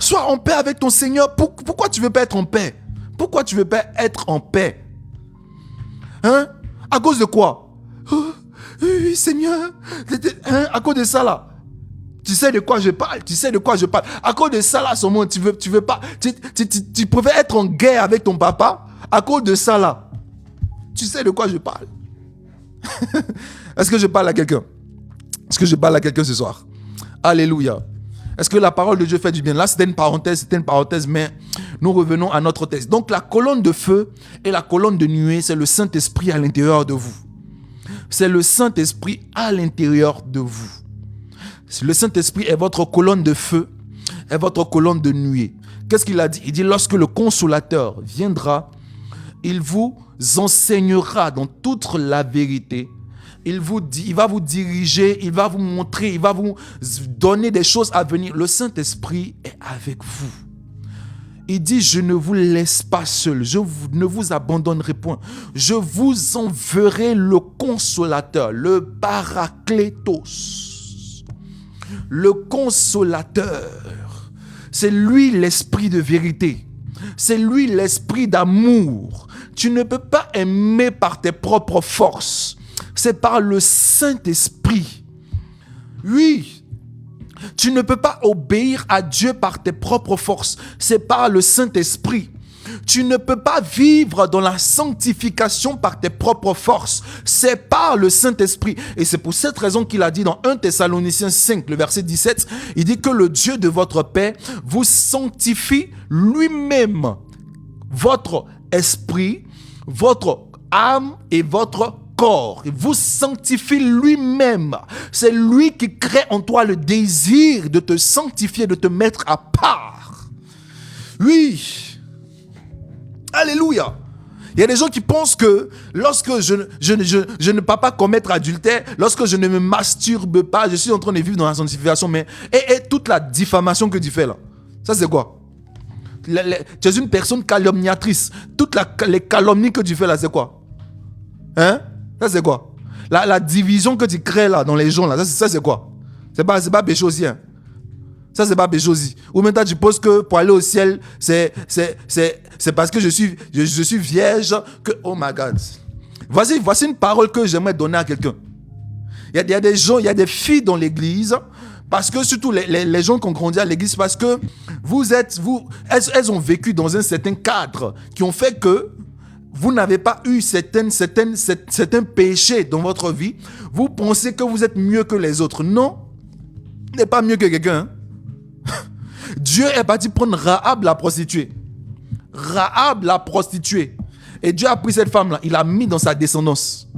Sois en paix avec ton Seigneur. Pourquoi tu ne veux pas être en paix? Pourquoi tu ne veux pas être en paix? Hein? À cause de quoi? Oh, oui, Seigneur. Hein? À cause de ça là. Tu sais de quoi je parle. Tu sais de quoi je parle. À cause de ça là, tu veux pas. Tu préfères être en guerre avec ton papa. À cause de ça là. Tu sais de quoi je parle. Est-ce que je parle à quelqu'un? Est-ce que je parle à quelqu'un ce soir? Alléluia. Est-ce que la parole de Dieu fait du bien? Là, c'était une parenthèse, mais nous revenons à notre texte. Donc, la colonne de feu et la colonne de nuée, c'est le Saint-Esprit à l'intérieur de vous. C'est le Saint-Esprit à l'intérieur de vous. Le Saint-Esprit est votre colonne de feu, est votre colonne de nuée. Qu'est-ce qu'il a dit? Il dit, lorsque le Consolateur viendra, il vous enseignera dans toute la vérité. Il va vous diriger, il va vous montrer, il va vous donner des choses à venir. Le Saint-Esprit est avec vous. Il dit, je ne vous laisse pas seul, je ne vous abandonnerai point. Je vous enverrai le Consolateur, le Paraklétos. Le Consolateur, c'est lui l'esprit de vérité. C'est lui l'esprit d'amour. Tu ne peux pas aimer par tes propres forces. C'est par le Saint-Esprit. Oui. Tu ne peux pas obéir à Dieu par tes propres forces. C'est par le Saint-Esprit. Tu ne peux pas vivre dans la sanctification par tes propres forces. C'est par le Saint-Esprit. Et c'est pour cette raison qu'il a dit dans 1 Thessaloniciens 5, le verset 17, il dit que le Dieu de votre paix vous sanctifie lui-même, votre esprit, votre âme et votre corps. Il vous sanctifie lui-même. C'est lui qui crée en toi le désir de te sanctifier, de te mettre à part. Oui. Alléluia. Il y a des gens qui pensent que lorsque je ne peux pas commettre adultère, lorsque je ne me masturbe pas, je suis en train de vivre dans la sanctification. Mais et toute la diffamation que tu fais là, ça c'est quoi? Tu es une personne calomniatrice. Toutes les calomnies que tu fais là, c'est quoi? Hein? Ça c'est quoi? La division que tu crées là dans les gens là, ça c'est quoi? C'est pas péché aussi, hein? Ça, c'est pas péché aussi. Ou maintenant, tu penses que pour aller au ciel, c'est parce que je suis vierge que... Oh my God. Voici une parole que j'aimerais donner à quelqu'un. Il y a des gens, il y a des filles dans l'église, parce que surtout les gens qui ont grandi à l'église, parce que elles ont vécu dans un certain cadre qui ont fait que vous n'avez pas eu certains péchés dans votre vie. Vous pensez que vous êtes mieux que les autres. Non, vous n'êtes pas mieux que quelqu'un. Hein? Dieu est parti prendre Rahab la prostituée. Rahab la prostituée. Et Dieu a pris cette femme-là, il l'a mis dans sa descendance.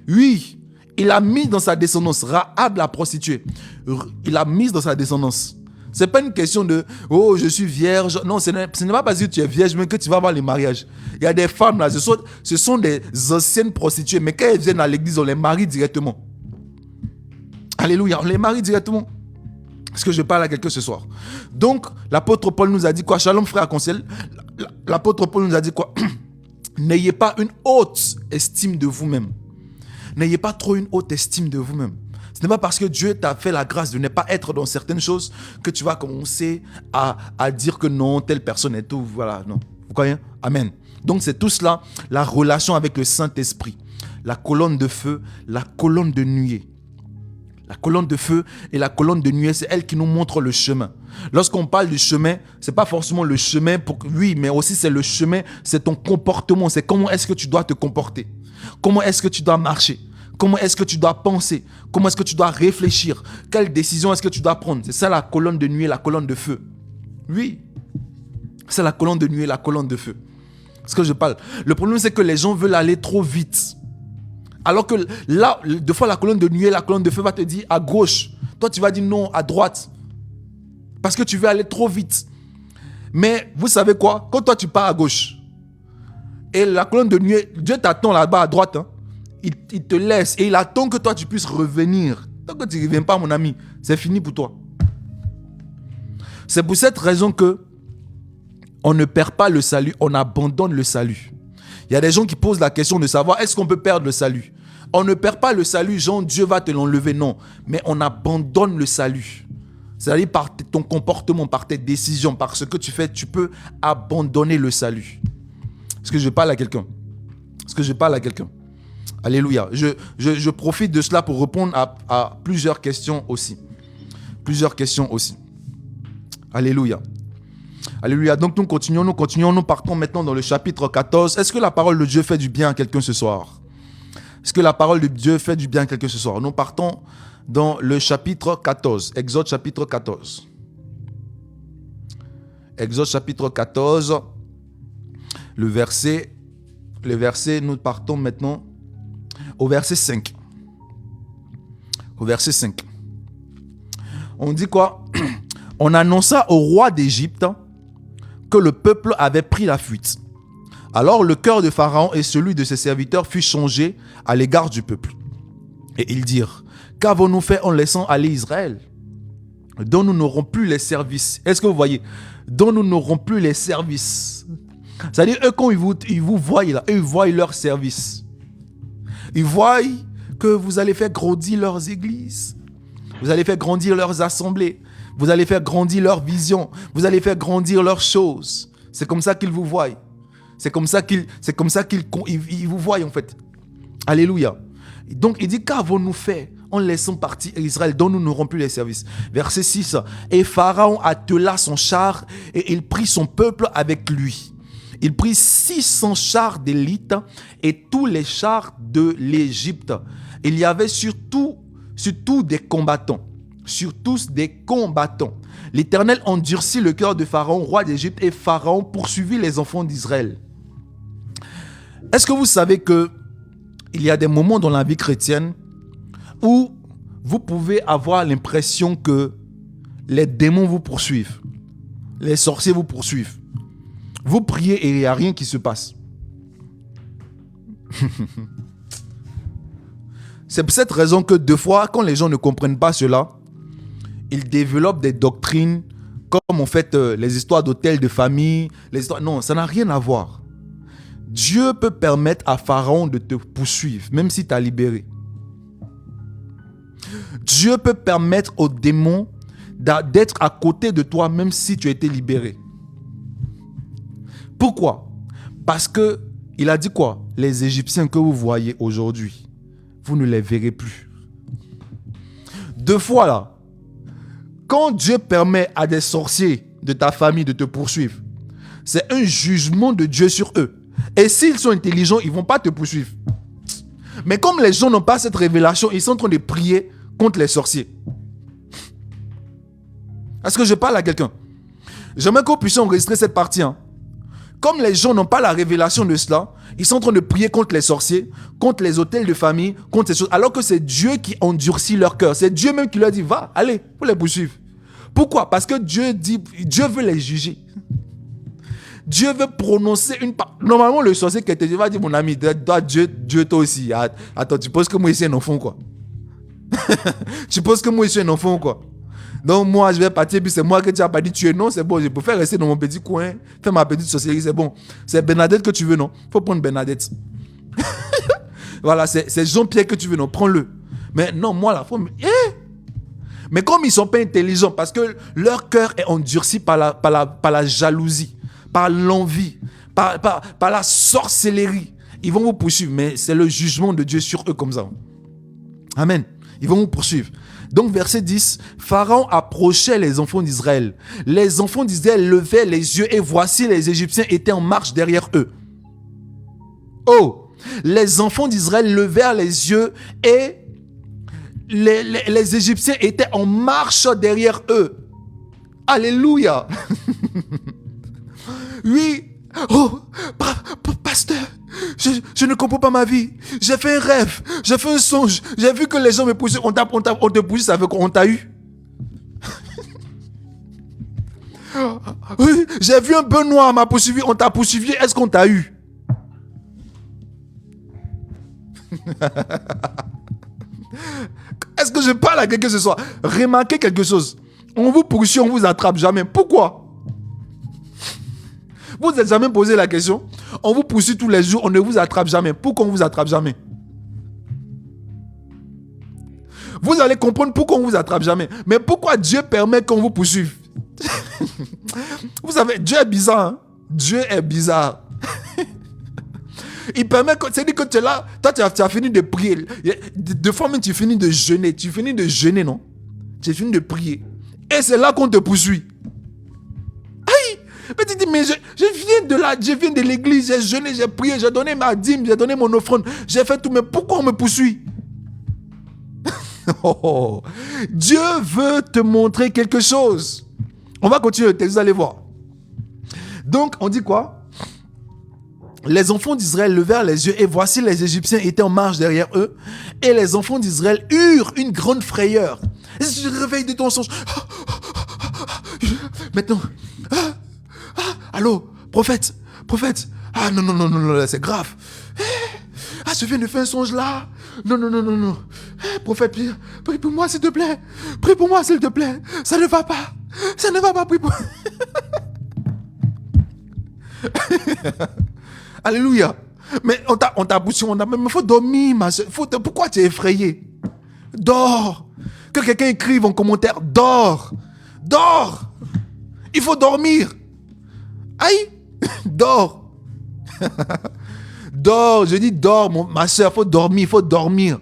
Oui, il l'a mis dans sa descendance. Rahab la prostituée. Il l'a mise dans sa descendance. Ce n'est pas une question de « Oh, je suis vierge ». Non, ce n'est pas parce que tu es vierge mais que tu vas avoir les mariages. Il y a des femmes là, ce sont des anciennes prostituées. Mais quand elles viennent à l'église, on les marie directement. Alléluia, on les marie directement. Est-ce que je parle à quelqu'un ce soir? Donc, l'apôtre Paul nous a dit quoi? Shalom frère Conseil. L'apôtre Paul nous a dit quoi? N'ayez pas une haute estime de vous-même. N'ayez pas trop une haute estime de vous-même. Ce n'est pas parce que Dieu t'a fait la grâce de ne pas être dans certaines choses que tu vas commencer à dire que non, telle personne est tout. Voilà, non. Vous croyez? Amen. Donc c'est tout cela, la relation avec le Saint-Esprit. La colonne de feu, la colonne de nuée. La colonne de feu et la colonne de nuée, c'est elle qui nous montre le chemin. Lorsqu'on parle du chemin, ce n'est pas forcément le chemin pour oui, mais aussi c'est le chemin, c'est ton comportement, c'est comment est-ce que tu dois te comporter. Comment est-ce que tu dois marcher? Comment est-ce que tu dois penser? Comment est-ce que tu dois réfléchir? Quelle décision est-ce que tu dois prendre? C'est ça la colonne de nuée, la colonne de feu. Oui, c'est la colonne de nuée, la colonne de feu. C'est ce que je parle. Le problème, c'est que les gens veulent aller trop vite. Alors que là, deux fois la colonne de nuée, la colonne de feu va te dire à gauche. Toi, tu vas dire non, à droite. Parce que tu veux aller trop vite. Mais vous savez quoi? Quand toi, tu pars à gauche, et la colonne de nuée, Dieu t'attend là-bas à droite, hein. Il te laisse et il attend que toi tu puisses revenir. Tant que tu ne reviens pas, mon ami, c'est fini pour toi. C'est pour cette raison que on ne perd pas le salut, on abandonne le salut. Il y a des gens qui posent la question de savoir est-ce qu'on peut perdre le salut? On ne perd pas le salut, genre Dieu va te l'enlever, non. Mais on abandonne le salut. C'est-à-dire par ton comportement, par tes décisions, par ce que tu fais, tu peux abandonner le salut. Est-ce que je parle à quelqu'un? Est-ce que je parle à quelqu'un? Alléluia. Je profite de cela pour répondre à plusieurs questions aussi. Plusieurs questions aussi. Alléluia. Alléluia. Donc nous continuons, nous partons maintenant dans le chapitre 14. Est-ce que la parole de Dieu fait du bien à quelqu'un ce soir? Est-ce que la parole de Dieu fait du bien à quelqu'un ce soir? Nous partons dans le chapitre 14. Exode chapitre 14. Exode chapitre 14. Le verset, nous partons maintenant au verset 5. Au verset 5. On dit quoi? On annonça au roi d'Égypte que le peuple avait pris la fuite. Alors le cœur de Pharaon et celui de ses serviteurs fut changé à l'égard du peuple. Et ils dirent, qu'avons-nous fait en laissant aller Israël, dont nous n'aurons plus les services? Est-ce que vous voyez? Dont nous n'aurons plus les services. C'est-à-dire, eux, quand ils vous voient là, eux, ils voient leur service. Ils voient que vous allez faire grandir leurs églises. Vous allez faire grandir leurs assemblées. Vous allez faire grandir leurs visions. Vous allez faire grandir leurs choses. C'est comme ça qu'ils vous voient. C'est comme ça qu'ils vous voient en fait. Alléluia. Donc il dit, qu'avons-nous fait en laissant partir Israël dont nous n'aurons plus les services? Verset 6. Et Pharaon attela son char et il prit son peuple avec lui. Il prit 600 chars d'élite et tous les chars de l'Égypte. Il y avait surtout des combattants. Sur tous des combattants. L'Éternel endurcit le cœur de Pharaon, roi d'Égypte, et Pharaon poursuivit les enfants d'Israël. Est-ce que vous savez que il y a des moments dans la vie chrétienne où vous pouvez avoir l'impression que les démons vous poursuivent, les sorciers vous poursuivent. Vous priez et il n'y a rien qui se passe. C'est pour cette raison que deux fois, quand les gens ne comprennent pas cela, ils développent des doctrines comme en fait les histoires d'hôtels de famille. Non, ça n'a rien à voir. Dieu peut permettre à Pharaon de te poursuivre, même si tu as libéré. Dieu peut permettre aux démons d'être à côté de toi, même si tu as été libéré. Pourquoi? Parce qu'il a dit quoi? Les Égyptiens que vous voyez aujourd'hui, vous ne les verrez plus. Deux fois là, quand Dieu permet à des sorciers de ta famille de te poursuivre, c'est un jugement de Dieu sur eux. Et s'ils sont intelligents, ils ne vont pas te poursuivre. Mais comme les gens n'ont pas cette révélation, ils sont en train de prier contre les sorciers. Est-ce que je parle à quelqu'un? J'aimerais qu'on puisse enregistrer cette partie. Comme les gens n'ont pas la révélation de cela, ils sont en train de prier contre les sorciers, contre les hôtels de famille, contre ces choses. Alors que c'est Dieu qui endurcit leur cœur. C'est Dieu même qui leur dit, va, allez, vous les poursuivre. Pourquoi? Parce que Dieu veut les juger. Dieu veut prononcer une parole. Normalement, le sorcier qui te dit, va dire, mon ami, Dieu toi aussi. Attends, tu penses que moi, je suis un enfant, quoi? Tu penses que moi, je suis un enfant, quoi? Donc moi, je vais partir, puis c'est moi que tu n'as pas dit tuer. Non, c'est bon, je préfère rester dans mon petit coin, faire ma petite sorcellerie, c'est bon. C'est Bernadette que tu veux, non? Il faut prendre Bernadette. Voilà, c'est Jean-Pierre que tu veux, non? Prends-le. Mais non, moi, la femme... Mais comme ils ne sont pas intelligents, parce que leur cœur est endurci par la jalousie, par l'envie, par la sorcellerie, ils vont vous poursuivre. Mais c'est le jugement de Dieu sur eux comme ça. Amen. Ils vont vous poursuivre. Donc verset 10, Pharaon approchait les enfants d'Israël. Les enfants d'Israël levaient les yeux et voici les Égyptiens étaient en marche derrière eux. Oh, les enfants d'Israël levèrent les yeux et les Égyptiens étaient en marche derrière eux. Alléluia. Oui. Oh, pasteur, je ne comprends pas ma vie. J'ai fait un rêve, j'ai fait un songe. J'ai vu que les gens me poursuivent. On te poursuit, ça veut qu'on t'a eu. Oui, j'ai vu un peu noir, m'a poursuivi. On t'a poursuivi, est-ce qu'on t'a eu? Est-ce que je parle à quelqu'un ce soir? Remarquez quelque chose. On vous poursuit, on vous attrape jamais. Pourquoi? Vous n'êtes jamais posé la question. On vous poursuit tous les jours, on ne vous attrape jamais. Pourquoi on ne vous attrape jamais? Vous allez comprendre pourquoi on ne vous attrape jamais. Mais pourquoi Dieu permet qu'on vous poursuive? Vous savez, Dieu est bizarre. Hein? Dieu est bizarre. Il permet que, c'est-à-dire que tu es là, toi tu as fini de prier. Deux fois même tu finis de jeûner. Tu finis de jeûner, non? Tu finis de prier. Et c'est là qu'on te poursuit. Aïe! Mais tu dis, mais je viens de là, je viens de l'église, j'ai jeûné, j'ai prié, j'ai donné ma dîme, j'ai donné mon offrande, j'ai fait tout, mais pourquoi on me poursuit? Oh, Dieu veut te montrer quelque chose. On va continuer le texte, vous allez voir. Donc, on dit quoi? Les enfants d'Israël levèrent les yeux et voici les Égyptiens étaient en marche derrière eux. Et les enfants d'Israël eurent une grande frayeur. Et si tu te réveilles de ton songe, maintenant, allô, prophète, ah non, c'est grave. Ah, je viens de faire un songe là. Non. Prophète, prie pour moi s'il te plaît. Prie pour moi s'il te plaît. Ça ne va pas, prie pour moi. Alléluia. Mais on t'a poussé, mais il faut dormir, ma soeur. Pourquoi tu es effrayé? Dors. Que quelqu'un écrive en commentaire, dors. Il faut dormir. Aïe, dors. Dors, je dis dors, ma soeur, il faut dormir.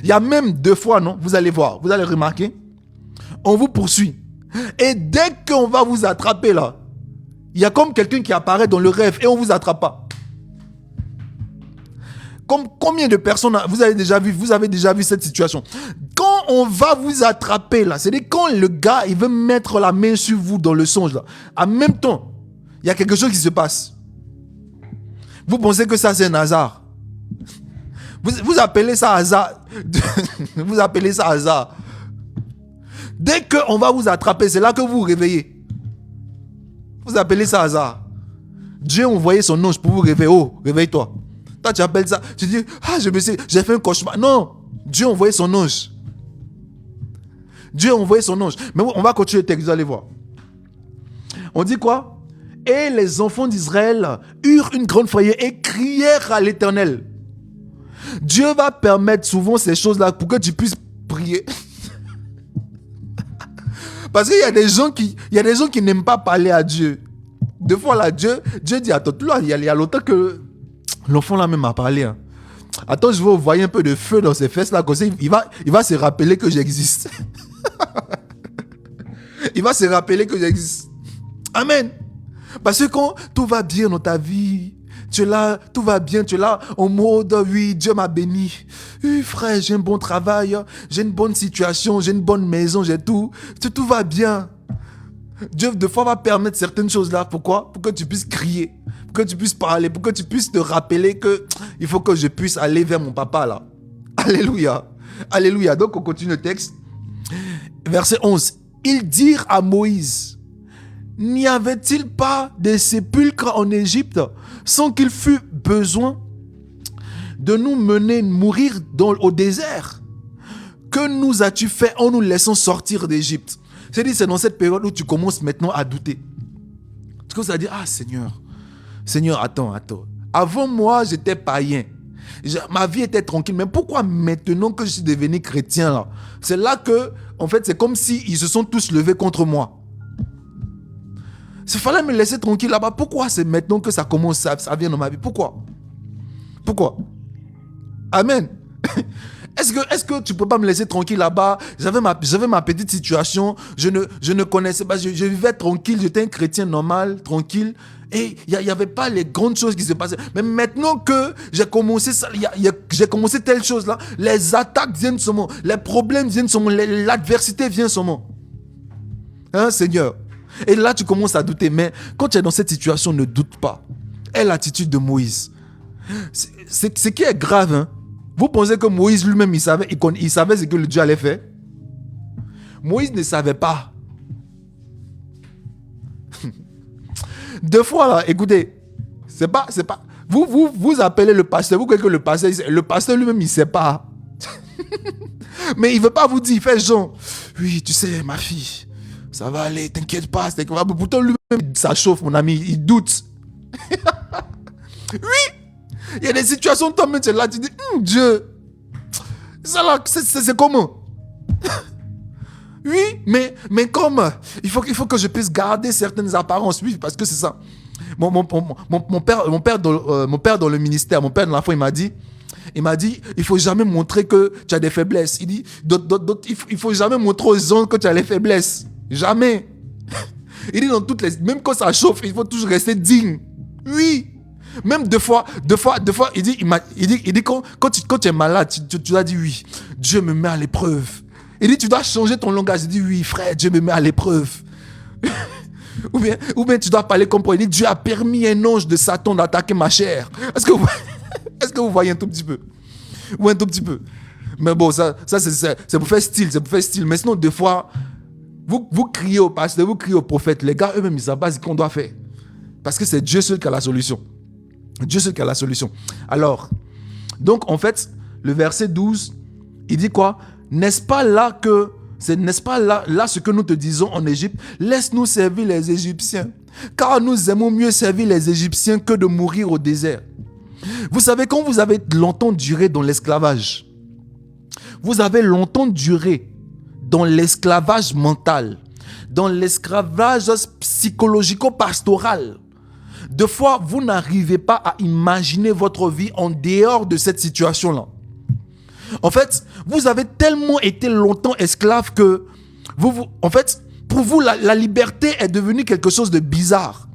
Il y a même 2 fois, non? Vous allez voir, vous allez remarquer. On vous poursuit. Et dès qu'on va vous attraper là, il y a comme quelqu'un qui apparaît dans le rêve et on ne vous attrape pas. Comme combien de personnes vous avez déjà vu cette situation? Quand on va vous attraper là, c'est-à-dire quand le gars il veut mettre la main sur vous dans le songe là, en même temps, il y a quelque chose qui se passe. Vous pensez que ça c'est un hasard? Vous appelez ça hasard? Vous appelez ça hasard? Dès qu'on va vous attraper, c'est là que vous vous réveillez. Vous appelez ça hasard. Dieu a envoyé son ange pour vous réveiller. Oh, réveille-toi. Toi, tu appelles ça. Tu dis, j'ai fait un cauchemar. Non, Dieu a envoyé son ange. Mais on va continuer le texte, vous allez voir. On dit quoi? Et les enfants d'Israël eurent une grande frayeur et crièrent à l'Éternel. Dieu va permettre souvent ces choses-là pour que tu puisses prier. Parce qu'il y a des gens qui n'aiment pas parler à Dieu. Des fois là, Dieu dit, attends, là, il y a longtemps que l'enfant là même a parlé. Hein. Attends, je vais envoyer un peu de feu dans ses fesses là, comme ça, il va se rappeler que j'existe. Il va se rappeler que j'existe. Amen. Parce que quand tout va bien dans ta vie, tu es là, tout va bien, tu es là en mode, oui, Dieu m'a béni. Oui, frère, j'ai un bon travail, j'ai une bonne situation, j'ai une bonne maison, j'ai tout. Tout va bien. Dieu, des fois, va permettre certaines choses-là. Pourquoi? Pour que tu puisses crier, pour que tu puisses parler, pour que tu puisses te rappeler que il faut que je puisse aller vers mon papa, là. Alléluia. Alléluia. Donc, on continue le texte. Verset 11. Ils dirent à Moïse, n'y avait-il pas des sépulcres en Égypte sans qu'il fût besoin de nous mener mourir au désert? que nous as-tu fait en nous laissant sortir d'Égypte? C'est dans cette période où tu commences maintenant à douter. Tu commences à dire, ah Seigneur, attends. Avant moi, j'étais païen. Ma vie était tranquille. Mais pourquoi maintenant que je suis devenu chrétien là? C'est là que, en fait, c'est comme si ils se sont tous levés contre moi. Il fallait me laisser tranquille là-bas. Pourquoi c'est maintenant que ça commence, ça vient dans ma vie? Pourquoi? Amen. Est-ce que tu ne peux pas me laisser tranquille là-bas? J'avais ma petite situation. Je ne connaissais pas. Je vivais tranquille. J'étais un chrétien normal, tranquille. Et il n'y avait pas les grandes choses qui se passaient. Mais maintenant que j'ai commencé ça, j'ai commencé telle chose là, les attaques viennent sur moi, les problèmes viennent sur moi, l'adversité vient sur moi. Hein, Seigneur? Et là, tu commences à douter. Mais quand tu es dans cette situation, ne doute pas. Et l'attitude de Moïse. Ce qui est grave, hein? Vous pensez que Moïse lui-même, il savait ce que le Dieu allait faire? Moïse ne savait pas. Deux fois là, écoutez, c'est pas. Vous appelez le pasteur, vous croyez que le pasteur lui-même, il ne sait pas. Mais il ne veut pas vous dire, il fait genre, oui, tu sais, ma fille, ça va aller, t'inquiète pas. Pourtant, lui-même, ça chauffe, mon ami, il doute. Oui, il y a des situations, toi-même, tu es là, tu dis, Dieu, ça là, c'est comment? Oui, mais comme il faut que je puisse garder certaines apparences, oui, parce que c'est ça. Mon père dans le ministère, mon père dans la foi, il m'a dit, il faut jamais montrer que tu as des faiblesses. Il dit, il faut jamais montrer aux gens que tu as les faiblesses. Jamais. Il dit même quand ça chauffe, il faut toujours rester digne. Oui. Même deux fois, il dit quand tu es malade, tu dois dire oui. Dieu me met à l'épreuve. Il dit, tu dois changer ton langage. Il dit, oui, frère, Dieu me met à l'épreuve. ou bien tu dois parler comme pour. Il dit, Dieu a permis un ange de Satan d'attaquer ma chair. Est-ce que vous voyez un tout petit peu? Ou un tout petit peu? Mais bon, ça c'est pour faire style. Mais sinon, des fois, vous criez au pasteur, vous criez au prophète. Les gars, eux-mêmes, ils ne savent pas ce qu'on doit faire. Parce que c'est Dieu seul qui a la solution. Dieu seul qui a la solution. Alors, donc, en fait, le verset 12, il dit quoi? N'est-ce pas là ce que nous te disons en Égypte? Laisse-nous servir les Égyptiens, car nous aimons mieux servir les Égyptiens que de mourir au désert. Vous savez, quand vous avez longtemps duré dans l'esclavage, vous avez longtemps duré dans l'esclavage mental, dans l'esclavage psychologico-pastoral. Des fois, vous n'arrivez pas à imaginer votre vie en dehors de cette situation-là. En fait, vous avez tellement été longtemps esclave que en fait, pour vous, la liberté est devenue quelque chose de bizarre.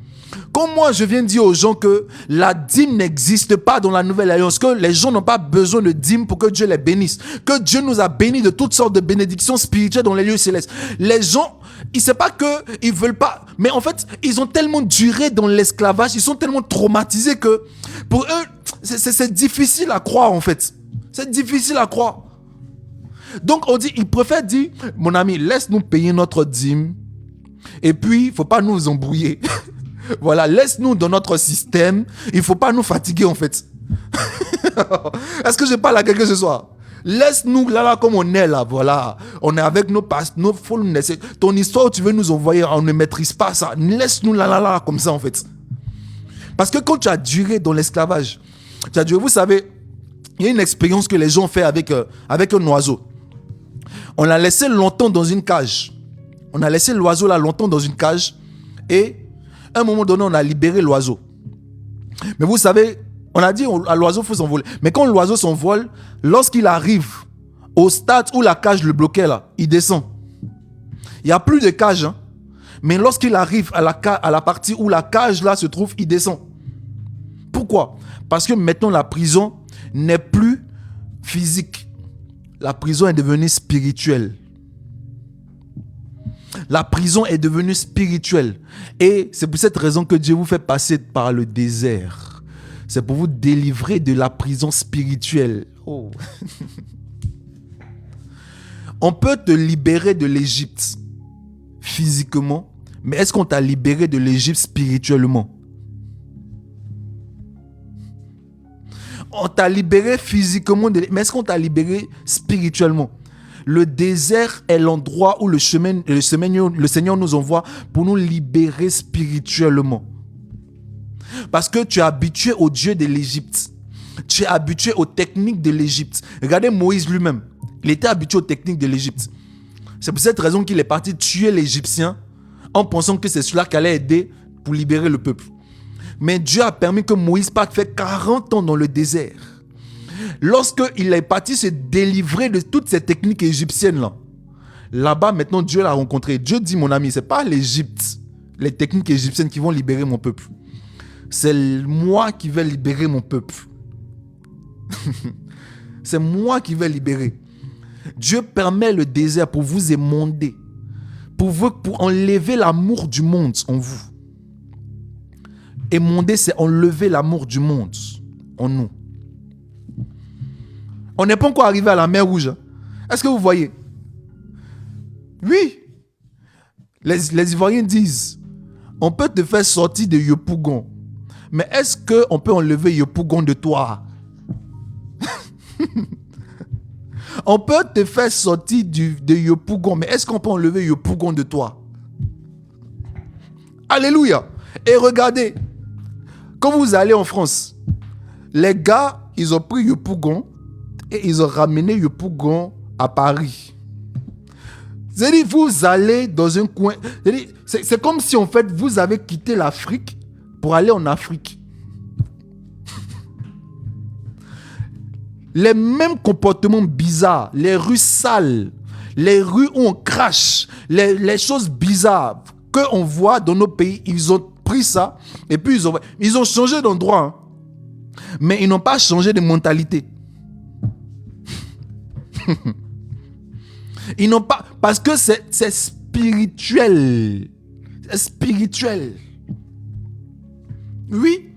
Quand moi, je viens dire aux gens que la dîme n'existe pas dans la nouvelle alliance, que les gens n'ont pas besoin de dîme pour que Dieu les bénisse, que Dieu nous a bénis de toutes sortes de bénédictions spirituelles dans les lieux célestes. Les gens, ils ne savent pas qu'ils ne veulent pas, mais en fait, ils ont tellement duré dans l'esclavage, ils sont tellement traumatisés que pour eux, c'est difficile à croire en fait. C'est difficile à croire. Donc, il préfère dire, mon ami, laisse-nous payer notre dîme. Et puis, il ne faut pas nous embrouiller. Voilà, laisse-nous dans notre système. Il ne faut pas nous fatiguer, en fait. Est-ce que je parle à quelqu'un ce soir? Laisse-nous là comme on est là, voilà. On est avec nos pasteurs. Faut nous laisser. Ton histoire, tu veux nous envoyer, on ne maîtrise pas ça. Laisse-nous là, comme ça, en fait. Parce que quand tu as duré dans l'esclavage, vous savez, il y a une expérience que les gens ont fait avec un oiseau. On l'a laissé longtemps dans une cage. On a laissé l'oiseau là longtemps dans une cage. Et à un moment donné, on a libéré l'oiseau. Mais vous savez, on a dit à l'oiseau qu'il faut s'envoler. Mais quand l'oiseau s'envole, lorsqu'il arrive au stade où la cage le bloquait là, il descend. Il n'y a plus de cage. Hein. Mais lorsqu'il arrive à la partie où la cage là se trouve, il descend. Pourquoi? Parce que maintenant la prison n'est plus physique. La prison est devenue spirituelle. La prison est devenue spirituelle. Et c'est pour cette raison que Dieu vous fait passer par le désert. C'est pour vous délivrer de la prison spirituelle. Oh. On peut te libérer de l'Égypte physiquement, mais est-ce qu'on t'a libéré de l'Égypte spirituellement? On t'a libéré physiquement, mais est-ce qu'on t'a libéré spirituellement? Le désert est l'endroit où le Seigneur nous envoie pour nous libérer spirituellement. Parce que tu es habitué au Dieu de l'Égypte. Tu es habitué aux techniques de l'Égypte. Regardez Moïse lui-même. Il était habitué aux techniques de l'Égypte. C'est pour cette raison qu'il est parti tuer l'Égyptien en pensant que c'est cela qui allait aider pour libérer le peuple. Mais Dieu a permis que Moïse parte faire 40 ans dans le désert. Lorsqu'il est parti se délivrer de toutes ces techniques égyptiennes-là, là-bas, maintenant, Dieu l'a rencontré. Dieu dit, mon ami, ce n'est pas l'Égypte, les techniques égyptiennes qui vont libérer mon peuple. C'est moi qui vais libérer mon peuple. C'est moi qui vais libérer. Dieu permet le désert pour vous émonder, pour enlever l'amour du monde en vous. Émonder, c'est enlever l'amour du monde en nous. On n'est pas encore arrivé à la mer Rouge. Est-ce que vous voyez? Oui. Les Ivoiriens disent, on peut te faire sortir de Yopougon, mais est-ce qu'on peut enlever Yopougon de toi? On peut te faire sortir de Yopougon, mais est-ce qu'on peut enlever Yopougon de toi? Alléluia. Et regardez, quand vous allez en France, les gars, ils ont pris Yopougon et ils ont ramené Yopougon à Paris. C'est-à-dire, vous allez dans un coin. C'est comme si en fait, vous avez quitté l'Afrique pour aller en Afrique. Les mêmes comportements bizarres, les rues sales, les rues où on crache, les choses bizarres qu'on voit dans nos pays, ils ont pris ça et puis ils ont changé d'endroit. Hein. Mais ils n'ont pas changé de mentalité. Ils n'ont pas... Parce que c'est spirituel. C'est spirituel. Oui.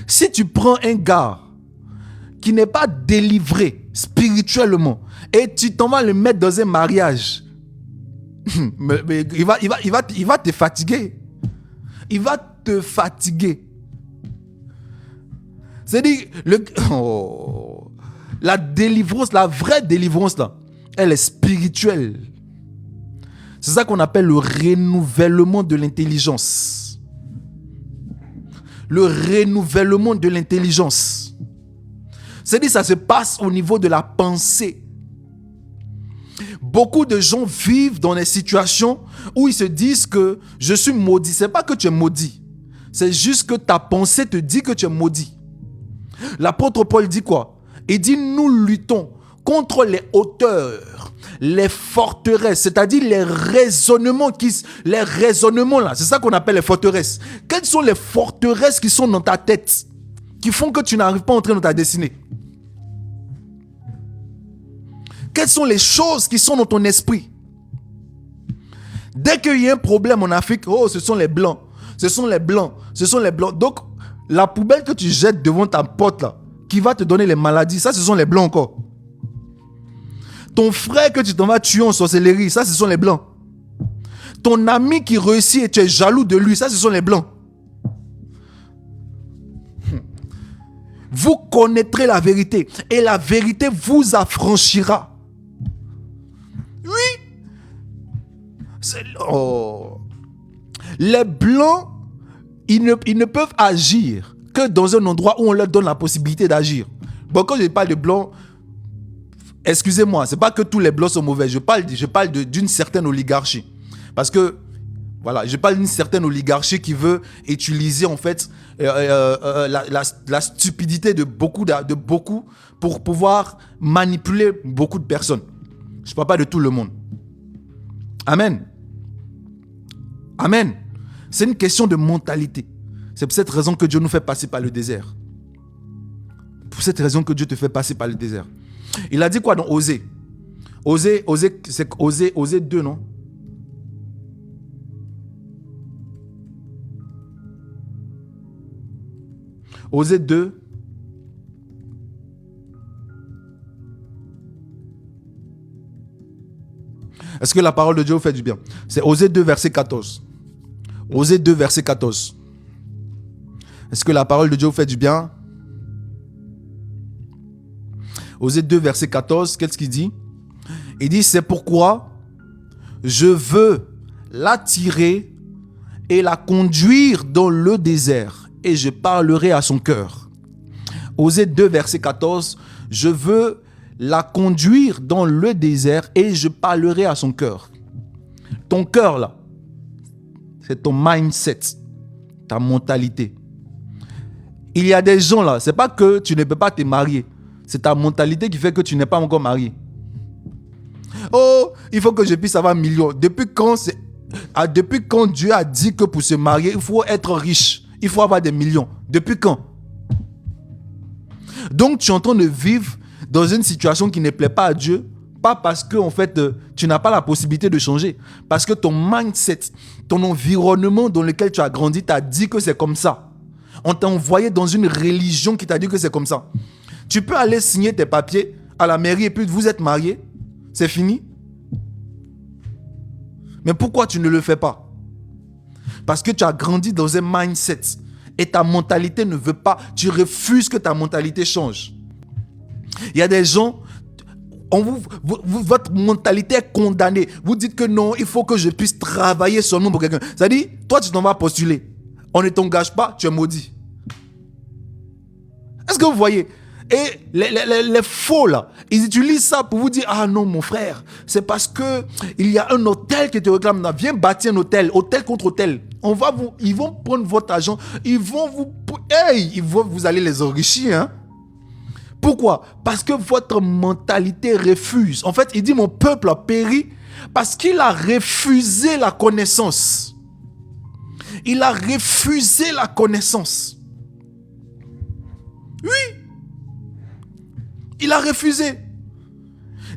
Si tu prends un gars qui n'est pas délivré spirituellement et tu t'en vas le mettre dans un mariage, mais il va te fatiguer. Il va te fatiguer. C'est-à-dire, la délivrance, la vraie délivrance là, elle est spirituelle. C'est ça qu'on appelle le renouvellement de l'intelligence. Le renouvellement de l'intelligence. C'est-à-dire, ça se passe au niveau de la pensée. Beaucoup de gens vivent dans des situations où ils se disent que je suis maudit. Ce n'est pas que tu es maudit. C'est juste que ta pensée te dit que tu es maudit. L'apôtre Paul dit quoi? Il dit, nous luttons contre les hauteurs, les forteresses, c'est-à-dire les raisonnements là, c'est ça qu'on appelle les forteresses. Quelles sont les forteresses qui sont dans ta tête, qui font que tu n'arrives pas à entrer dans ta destinée? Quelles sont les choses qui sont dans ton esprit? Dès qu'il y a un problème en Afrique, oh, ce sont les blancs, ce sont les blancs, ce sont les blancs. Donc, la poubelle que tu jettes devant ta porte là, qui va te donner les maladies, ça, ce sont les blancs encore. Ton frère que tu t'en vas tuer en sorcellerie, ça, ce sont les blancs. Ton ami qui réussit et tu es jaloux de lui, ça, ce sont les blancs. Vous connaîtrez la vérité et la vérité vous affranchira. Oui. Les blancs, ils ne peuvent agir que dans un endroit où on leur donne la possibilité d'agir. Bon, quand je parle de blancs, excusez-moi, c'est pas que tous les blancs sont mauvais. Je parle d'une certaine oligarchie. Parce que, voilà, je parle d'une certaine oligarchie qui veut utiliser en fait la stupidité de beaucoup pour pouvoir manipuler beaucoup de personnes. Je ne parle pas de tout le monde. Amen. Amen. C'est une question de mentalité. C'est pour cette raison que Dieu nous fait passer par le désert. Pour cette raison que Dieu te fait passer par le désert. Il a dit quoi dans Osée? Osée, c'est Osée 2, non? Osée 2. Est-ce que la parole de Dieu vous fait du bien? C'est Osée 2, verset 14. Osée 2, verset 14. Est-ce que la parole de Dieu vous fait du bien? Osée 2, verset 14, qu'est-ce qu'il dit? Il dit, c'est pourquoi je veux l'attirer et la conduire dans le désert et je parlerai à son cœur. Osée 2, verset 14, je veux la conduire dans le désert et je parlerai à son cœur. Ton cœur là, c'est ton mindset, ta mentalité. Il y a des gens là, c'est pas que tu ne peux pas te marier, c'est ta mentalité qui fait que tu n'es pas encore marié. Oh, il faut que je puisse avoir 1 million. Depuis quand Dieu a dit que pour se marier, il faut être riche, il faut avoir des millions? Depuis quand? Donc tu es en train de vivre dans une situation qui ne plaît pas à Dieu, pas parce que en fait, tu n'as pas la possibilité de changer, parce que ton mindset, ton environnement dans lequel tu as grandi t'a dit que c'est comme ça. On t'a envoyé dans une religion qui t'a dit que c'est comme ça. Tu peux aller signer tes papiers à la mairie et puis vous êtes marié, c'est fini. Mais pourquoi tu ne le fais pas? Parce que tu as grandi dans un mindset et ta mentalité ne veut pas, tu refuses que ta mentalité change. Il y a des gens, votre mentalité est condamnée. Vous dites que non, il faut que je puisse travailler seulement pour quelqu'un. C'est-à-dire, toi tu t'en vas postuler. On ne t'engage pas, tu es maudit. Est-ce que vous voyez? Et les faux là, ils utilisent ça pour vous dire, ah non mon frère, c'est parce que il y a un hôtel qui te réclame là, viens bâtir un hôtel, hôtel contre hôtel. Ils vont prendre votre argent, vous allez les enrichir, hein? Pourquoi? Parce que votre mentalité refuse. En fait, il dit mon peuple a péri parce qu'il a refusé la connaissance. Il a refusé la connaissance. Oui. Il a refusé.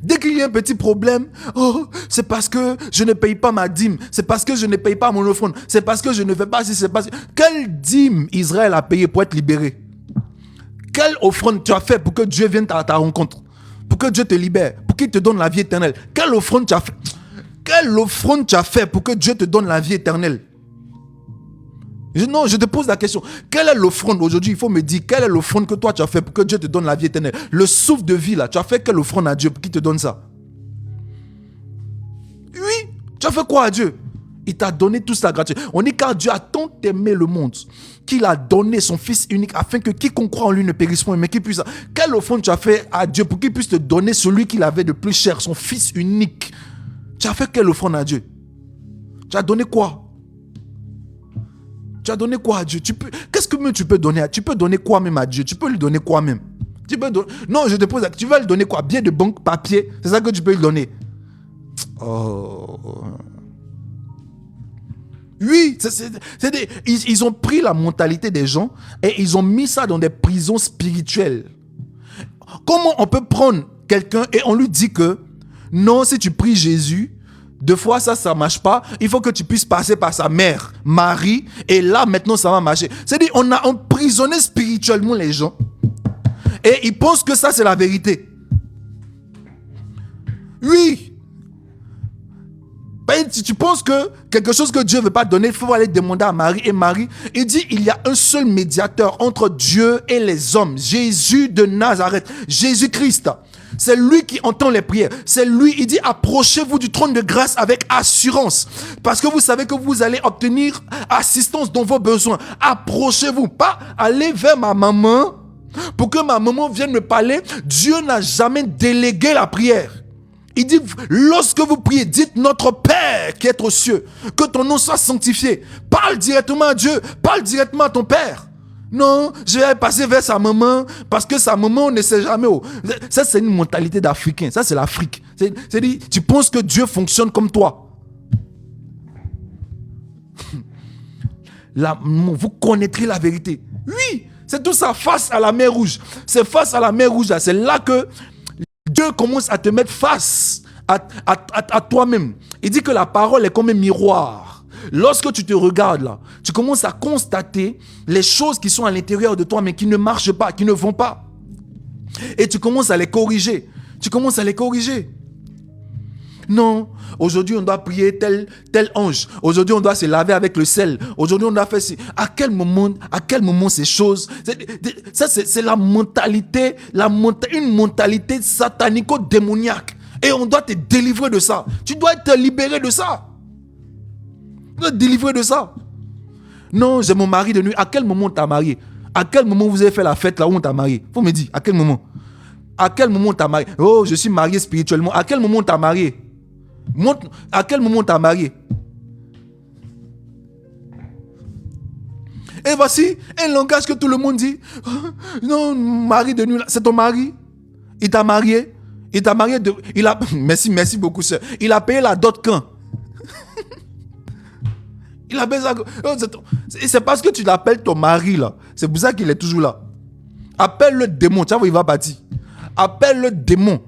Dès qu'il y a un petit problème, oh, c'est parce que je ne paye pas ma dîme, c'est parce que je ne paye pas mon offrande, c'est parce que je ne fais pas si c'est pas si. Quelle dîme Israël a payé pour être libéré? Quelle offrande tu as fait pour que Dieu vienne à ta rencontre? Pour que Dieu te libère, pour qu'il te donne la vie éternelle? Quelle offrande tu as fait? Quelle offrande tu as fait pour que Dieu te donne la vie éternelle? Non, je te pose la question. Quelle est l'offrande aujourd'hui? Il faut me dire, quelle est l'offrande que toi tu as fait pour que Dieu te donne la vie éternelle? Le souffle de vie là, tu as fait quelle offrande à Dieu pour qu'il te donne ça? Oui, tu as fait quoi à Dieu? Il t'a donné tout ça gratuit. On dit car Dieu a tant aimé le monde qu'il a donné son Fils unique afin que quiconque croit en lui ne périsse point, mais qu'il puisse. Quelle offrande tu as fait à Dieu pour qu'il puisse te donner celui qu'il avait de plus cher, son Fils unique? Tu as fait quelle offrande à Dieu? Tu as donné quoi? Tu as donné quoi à Dieu? Qu'est-ce que même tu peux donner? Tu peux donner quoi même à Dieu? Tu peux lui donner quoi même? Non, je te pose la question. Tu vas lui donner quoi? Billet de banque, papier? C'est ça que tu peux lui donner? Oh. Oui, ils ont pris la mentalité des gens et ils ont mis ça dans des prisons spirituelles. Comment on peut prendre quelqu'un et on lui dit que non, si tu pries Jésus, 2 fois ça ne marche pas, il faut que tu puisses passer par sa mère, Marie, et là maintenant ça va marcher. C'est-à-dire on a emprisonné spirituellement les gens et ils pensent que ça c'est la vérité. Oui. Si tu penses que quelque chose que Dieu ne veut pas donner, il faut aller demander à Marie. Et Marie, il dit, il y a un seul médiateur entre Dieu et les hommes. Jésus de Nazareth. Jésus-Christ. C'est lui qui entend les prières. C'est lui, il dit, approchez-vous du trône de grâce avec assurance. Parce que vous savez que vous allez obtenir assistance dans vos besoins. Approchez-vous. Pas aller vers ma maman pour que ma maman vienne me parler. Dieu n'a jamais délégué la prière. Il dit, lorsque vous priez, dites notre Père qui est aux cieux, que ton nom soit sanctifié. Parle directement à Dieu, parle directement à ton Père. Non, je vais passer vers sa maman, parce que sa maman, on ne sait jamais. Ça, c'est une mentalité d'Africain. Ça, c'est l'Afrique. C'est-à-dire, tu penses que Dieu fonctionne comme toi. Vous connaîtrez la vérité. Oui, c'est tout ça, face à la mer Rouge. C'est face à la mer Rouge. C'est là que Dieu commence à te mettre face à toi-même. Il dit que la parole est comme un miroir. Lorsque tu te regardes là, tu commences à constater les choses qui sont à l'intérieur de toi mais qui ne marchent pas, qui ne vont pas. Et tu commences à les corriger. Non, aujourd'hui on doit prier tel ange. Aujourd'hui on doit se laver avec le sel. Aujourd'hui on doit faire ci. À quel moment ces choses? C'est la mentalité, une mentalité satanico-démoniaque. Et on doit te délivrer de ça. Tu dois être libéré de ça. Tu dois te délivrer de ça. Non, j'ai mon mari de nuit. À quel moment t'as marié? À quel moment vous avez fait la fête là où on t'a marié? Faut me dire, à quel moment? À quel moment t'as marié? Oh, je suis marié spirituellement. À quel moment t'as marié? À quel moment t'as marié? Et voici un langage que tout le monde dit. Non, mari de nuit, c'est ton mari. Il t'a marié. Il t'a marié de... Merci beaucoup, sœur. Il a payé la dot quand? Il a payé ça. C'est parce que tu l'appelles ton mari là. C'est pour ça qu'il est toujours là. Appelle le démon. Tu vois, il va partir. Appelle le démon.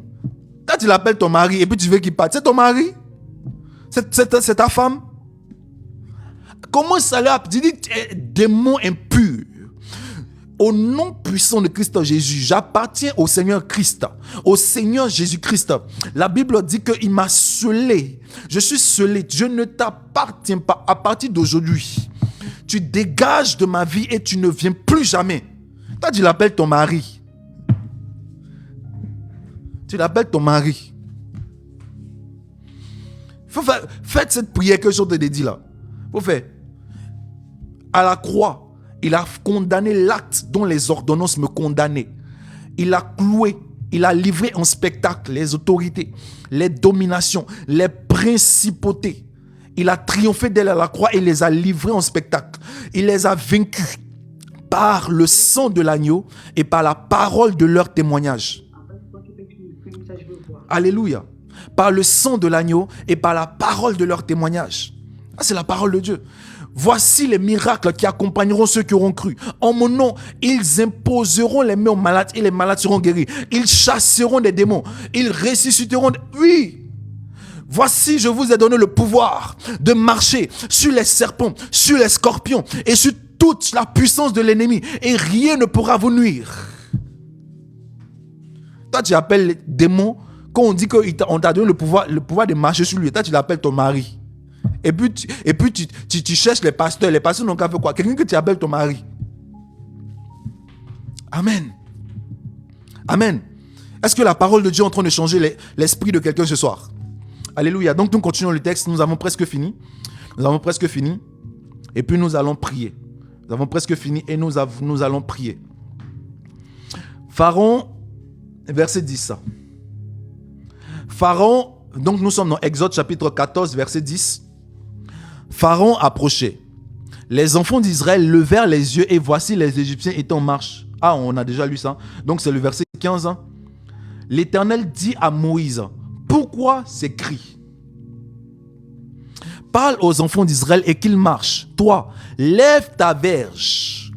Quand tu l'appelles ton mari et puis tu veux qu'il parte, c'est ton mari? C'est ta femme? Comment ça l'a? Tu dis démon impur. Au nom puissant de Christ Jésus, j'appartiens au Seigneur Christ, au Seigneur Jésus-Christ. La Bible dit qu'il m'a scellé. Je suis scellé. Je ne t'appartiens pas. À partir d'aujourd'hui, tu dégages de ma vie et tu ne viens plus jamais. Toi, tu l'appelles ton mari. Tu l'appelles ton mari. Faites cette prière que je te dit là. Faut faire. À la croix, il a condamné l'acte dont les ordonnances me condamnaient. Il a cloué, il a livré en spectacle les autorités, les dominations, les principautés. Il a triomphé d'elles à la croix et les a livrées en spectacle. Il les a vaincus par le sang de l'agneau et par la parole de leur témoignage. Alléluia. Par le sang de l'agneau et par la parole de leur témoignage. Ah, c'est la parole de Dieu. Voici les miracles qui accompagneront ceux qui auront cru. En mon nom, ils imposeront les mains aux malades et les malades seront guéris. Ils chasseront des démons. Ils ressusciteront. Oui. Voici, je vous ai donné le pouvoir de marcher sur les serpents, sur les scorpions et sur toute la puissance de l'ennemi. Et rien ne pourra vous nuire. Toi, tu appelles les démons. Quand on dit qu'on t'a donné le pouvoir de marcher sur lui, toi, tu l'appelles ton mari. Et puis tu cherches les pasteurs. Les pasteurs n'ont qu'à faire quoi? Quelqu'un que tu appelles ton mari. Amen. Amen. Est-ce que la parole de Dieu est en train de changer l'esprit de quelqu'un ce soir? Alléluia. Donc nous continuons le texte. Nous avons presque fini. Et puis nous allons prier. Nous avons presque fini et nous allons prier. Pharaon, verset 10. Pharaon, donc nous sommes dans Exode chapitre 14, verset 10. Pharaon approchait. Les enfants d'Israël levèrent les yeux et voici les Égyptiens étaient en marche. Ah, on a déjà lu ça. Donc c'est le verset 15. L'Éternel dit à Moïse, pourquoi ces cris? Parle aux enfants d'Israël et qu'ils marchent. Toi, lève ta verge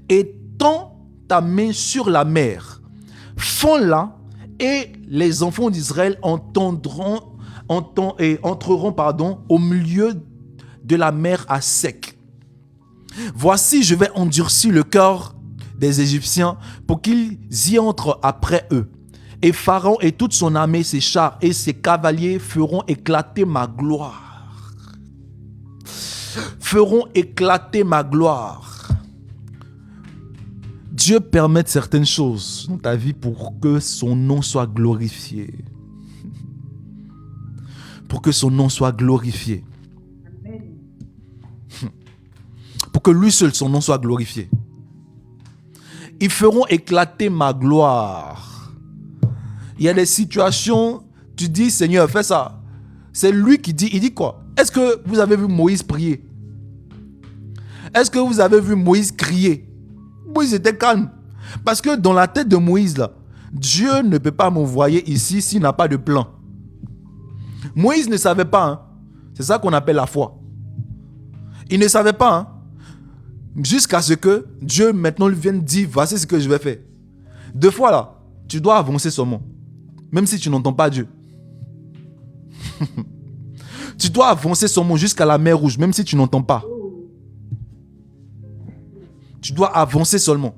et tends ta main sur la mer. Fends-la et les enfants d'Israël entreront au milieu de la mer à sec. Voici, je vais endurcir le cœur des Égyptiens pour qu'ils y entrent après eux. Et Pharaon et toute son armée, ses chars et ses cavaliers feront éclater ma gloire. Feront éclater ma gloire. Dieu permet certaines choses dans ta vie pour que son nom soit glorifié. Pour que son nom soit glorifié. Pour que lui seul, son nom soit glorifié. Ils feront éclater ma gloire. Il y a des situations, tu dis, Seigneur, fais ça. C'est lui qui dit, il dit quoi? Est-ce que vous avez vu Moïse prier? Est-ce que vous avez vu Moïse crier? Moïse était calme. Parce que dans la tête de Moïse, là, Dieu ne peut pas m'envoyer ici s'il n'a pas de plan. Moïse ne savait pas. Hein. C'est ça qu'on appelle la foi. Il ne savait pas. Hein. Jusqu'à ce que Dieu maintenant lui vienne dire, voici ce que je vais faire. Deux fois là, tu dois avancer seulement. Même si tu n'entends pas Dieu. Tu dois avancer seulement jusqu'à la mer Rouge, même si tu n'entends pas. Tu dois avancer seulement.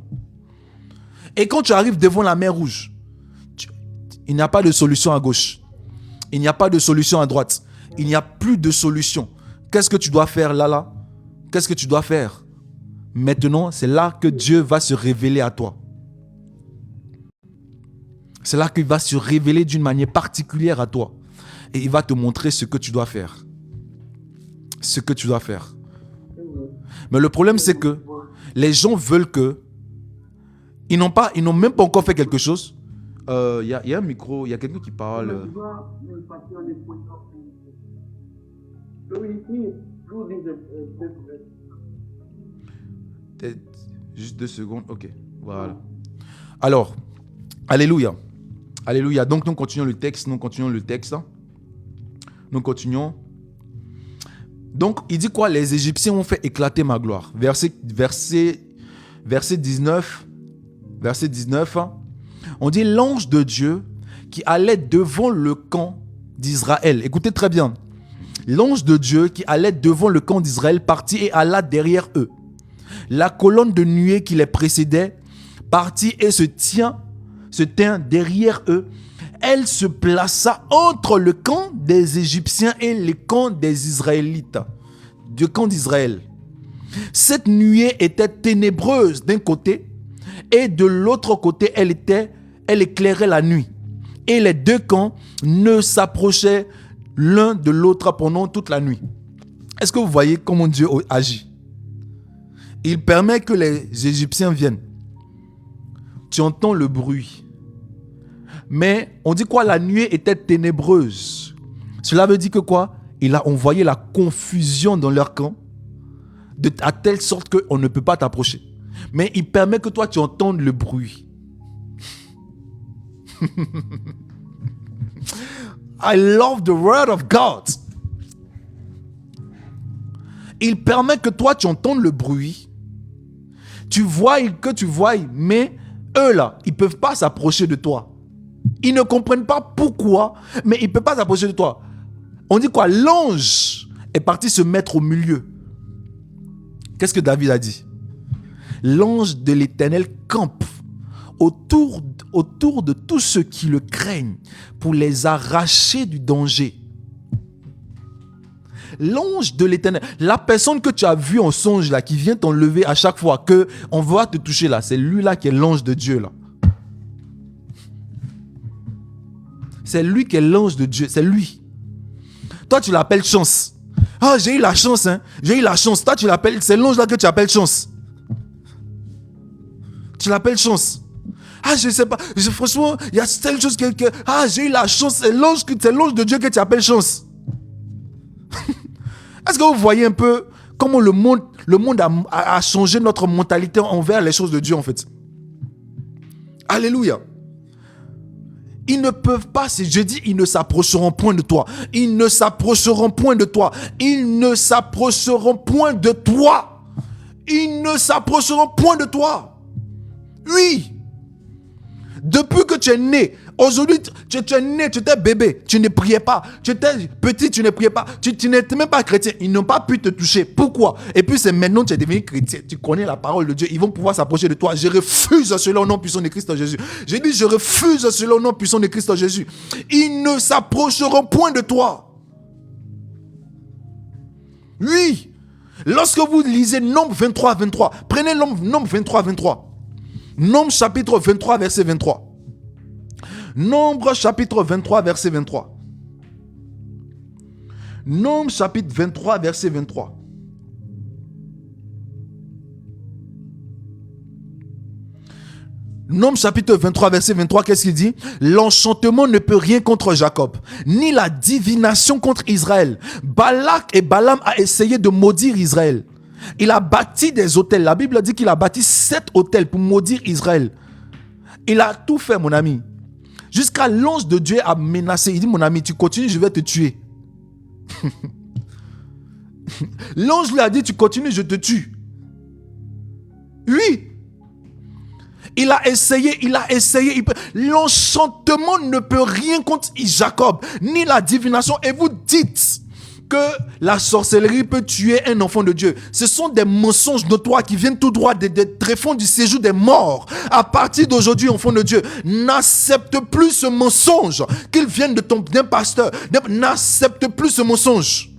Et quand tu arrives devant la mer Rouge, il n'y a pas de solution à gauche. Il n'y a pas de solution à droite. Il n'y a plus de solution. Qu'est-ce que tu dois faire là? Qu'est-ce que tu dois faire? Maintenant, c'est là que Dieu va se révéler à toi. C'est là qu'il va se révéler d'une manière particulière à toi. Et il va te montrer ce que tu dois faire. Ce que tu dois faire. Mais le problème, c'est que les gens veulent que... Ils n'ont même pas encore fait quelque chose. Il y a un micro, il y a quelqu'un qui parle. Juste 2 secondes. Ok, voilà. Alors, alléluia. Alléluia. Donc, nous continuons le texte. Nous continuons. Donc, il dit quoi? Les Égyptiens ont fait éclater ma gloire. Verset 19. Verset 19. On dit l'ange de Dieu qui allait devant le camp d'Israël. Écoutez très bien. L'ange de Dieu qui allait devant le camp d'Israël partit et alla derrière eux. La colonne de nuée qui les précédait partit et se tint derrière eux. Elle se plaça entre le camp des Égyptiens et le camp des Israélites, du camp d'Israël. Cette nuée était ténébreuse d'un côté et de l'autre côté, elle éclairait la nuit. Et les deux camps ne s'approchaient l'un de l'autre pendant toute la nuit. Est-ce que vous voyez comment Dieu agit? Il permet que les Égyptiens viennent. Tu entends le bruit. Mais on dit quoi? La nuée était ténébreuse. Cela veut dire que quoi? Il a envoyé la confusion dans leur camp à telle sorte qu'on ne peut pas t'approcher. Mais il permet que toi tu entendes le bruit. I love the word of God. Il permet que toi tu entendes le bruit. Tu vois, mais eux là, ils ne peuvent pas s'approcher de toi. Ils ne comprennent pas pourquoi, mais ils ne peuvent pas s'approcher de toi. On dit quoi? L'ange est parti se mettre au milieu. Qu'est-ce que David a dit? L'ange de l'Éternel campe autour de tous ceux qui le craignent pour les arracher du danger. L'ange de l'Éternel, la personne que tu as vue en songe là, qui vient t'enlever à chaque fois qu'on va te toucher là, c'est lui là qui est l'ange de Dieu là. C'est lui qui est l'ange de Dieu, c'est lui. Toi tu l'appelles chance. Ah, j'ai eu la chance, hein. J'ai eu la chance. Toi tu l'appelles, c'est l'ange là que tu appelles chance. Tu l'appelles chance. Ah, je sais pas. Franchement, il y a telle chose que j'ai eu la chance. C'est l'ange de Dieu que tu appelles chance. Est-ce que vous voyez un peu comment le monde a changé notre mentalité envers les choses de Dieu en fait? Alléluia. Ils ne peuvent pas, je dis, ils ne s'approcheront point de toi. Ils ne s'approcheront point de toi. Ils ne s'approcheront point de toi. Ils ne s'approcheront point de toi. Oui. Depuis que tu es né, aujourd'hui, tu es né, tu étais bébé, tu ne priais pas. Tu étais petit, tu ne priais pas. Tu n'étais même pas chrétien. Ils n'ont pas pu te toucher. Pourquoi? Et puis c'est maintenant que tu es devenu chrétien. Tu connais la parole de Dieu. Ils vont pouvoir s'approcher de toi. Je refuse cela au nom puissant de Christ Jésus. J'ai dit, je refuse cela au nom puissant de Christ Jésus. Ils ne s'approcheront point de toi. Oui. Lorsque vous lisez Nombre 23, 23, prenez Nombre 23, 23. Nombre chapitre 23, verset 23. Nombre chapitre 23, verset 23. Nombre chapitre 23, verset 23. Nombre chapitre 23, verset 23, qu'est-ce qu'il dit? L'enchantement ne peut rien contre Jacob, ni la divination contre Israël. Balak et Balaam a essayé de maudire Israël. Il a bâti des autels. La Bible dit qu'il a bâti 7 autels pour maudire Israël. Il a tout fait, mon ami. Jusqu'à l'ange de Dieu a menacé. Il dit, mon ami, tu continues, je vais te tuer. L'ange lui a dit, tu continues, je te tue. Oui. Il a essayé. L'enchantement ne peut rien contre Jacob, ni la divination. Et vous dites que la sorcellerie peut tuer un enfant de Dieu. Ce sont des mensonges de toi qui viennent tout droit des tréfonds du séjour des morts. À partir d'aujourd'hui, enfant de Dieu, n'accepte plus ce mensonge qu'il vienne d'un pasteur. N'accepte plus ce mensonge.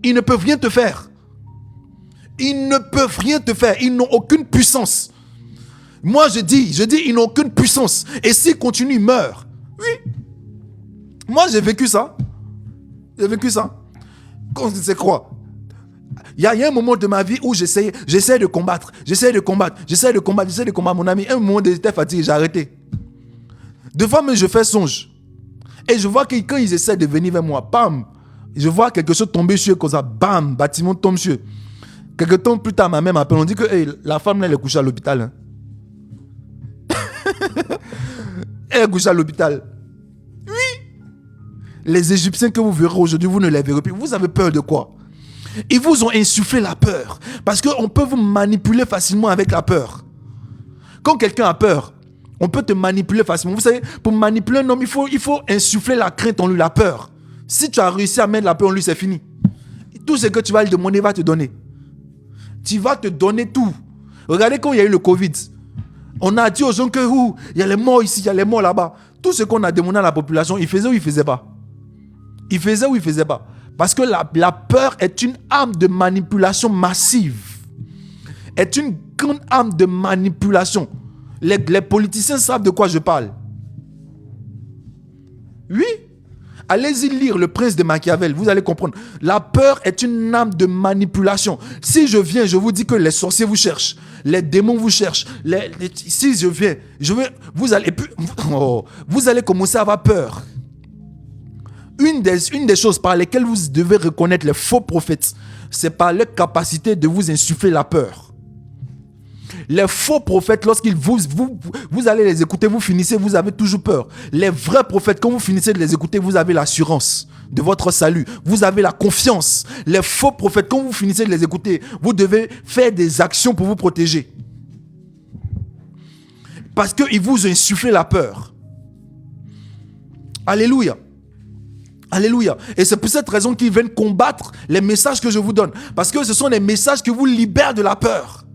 Ils ne peuvent rien te faire. Ils ne peuvent rien te faire. Ils n'ont aucune puissance. Moi, je dis, ils n'ont aucune puissance. Et s'ils continuent, ils meurent. Oui. Moi, j'ai vécu ça. C'est quoi? Il y a un moment de ma vie où j'essayais de combattre. Mon ami, un moment, j'étais fatigué, j'ai arrêté. Deux fois, même, je fais songe. Et je vois que quand ils essaient de venir vers moi, bam, je vois quelque chose tomber sur eux, comme ça, bam, bâtiment tombe sur eux. Quelque temps plus tard, ma mère m'appelle, on dit que hey, la femme, là, elle est couchée à l'hôpital. Hein. Elle est couchée à l'hôpital. Oui. Les Égyptiens que vous verrez aujourd'hui, vous ne les verrez plus. Vous avez peur de quoi? Ils vous ont insufflé la peur. Parce qu'on peut vous manipuler facilement avec la peur. Quand quelqu'un a peur, on peut te manipuler facilement. Vous savez, pour manipuler un homme, il faut insuffler la crainte en lui, la peur. Si tu as réussi à mettre la peur en lui, c'est fini. Tout ce que tu vas lui demander, il va te donner. Tu vas te donner tout. Regardez quand il y a eu le Covid. On a dit aux gens que il y a les morts ici, il y a les morts là-bas. Tout ce qu'on a demandé à la population, ils faisaient ou ils ne faisaient pas. Ils faisaient ou ils ne faisaient pas. Parce que la peur est une arme de manipulation massive. Est une grande arme de manipulation. Les politiciens savent de quoi je parle. Oui. Allez-y lire Le Prince de Machiavel, vous allez comprendre. La peur est une arme de manipulation. Si je viens, je vous dis que les sorciers vous cherchent, les démons vous cherchent. Si je viens, vous allez commencer à avoir peur. Une des choses par lesquelles vous devez reconnaître les faux prophètes, c'est par leur capacité de vous insuffler la peur. Les faux prophètes, lorsqu'ils vous allez les écouter, vous finissez, vous avez toujours peur. Les vrais prophètes, quand vous finissez de les écouter, vous avez l'assurance de votre salut. Vous avez la confiance. Les faux prophètes, quand vous finissez de les écouter, vous devez faire des actions pour vous protéger. Parce qu'ils vous ont insufflé la peur. Alléluia. Alléluia. Et c'est pour cette raison qu'ils viennent combattre les messages que je vous donne. Parce que ce sont des messages qui vous libèrent de la peur.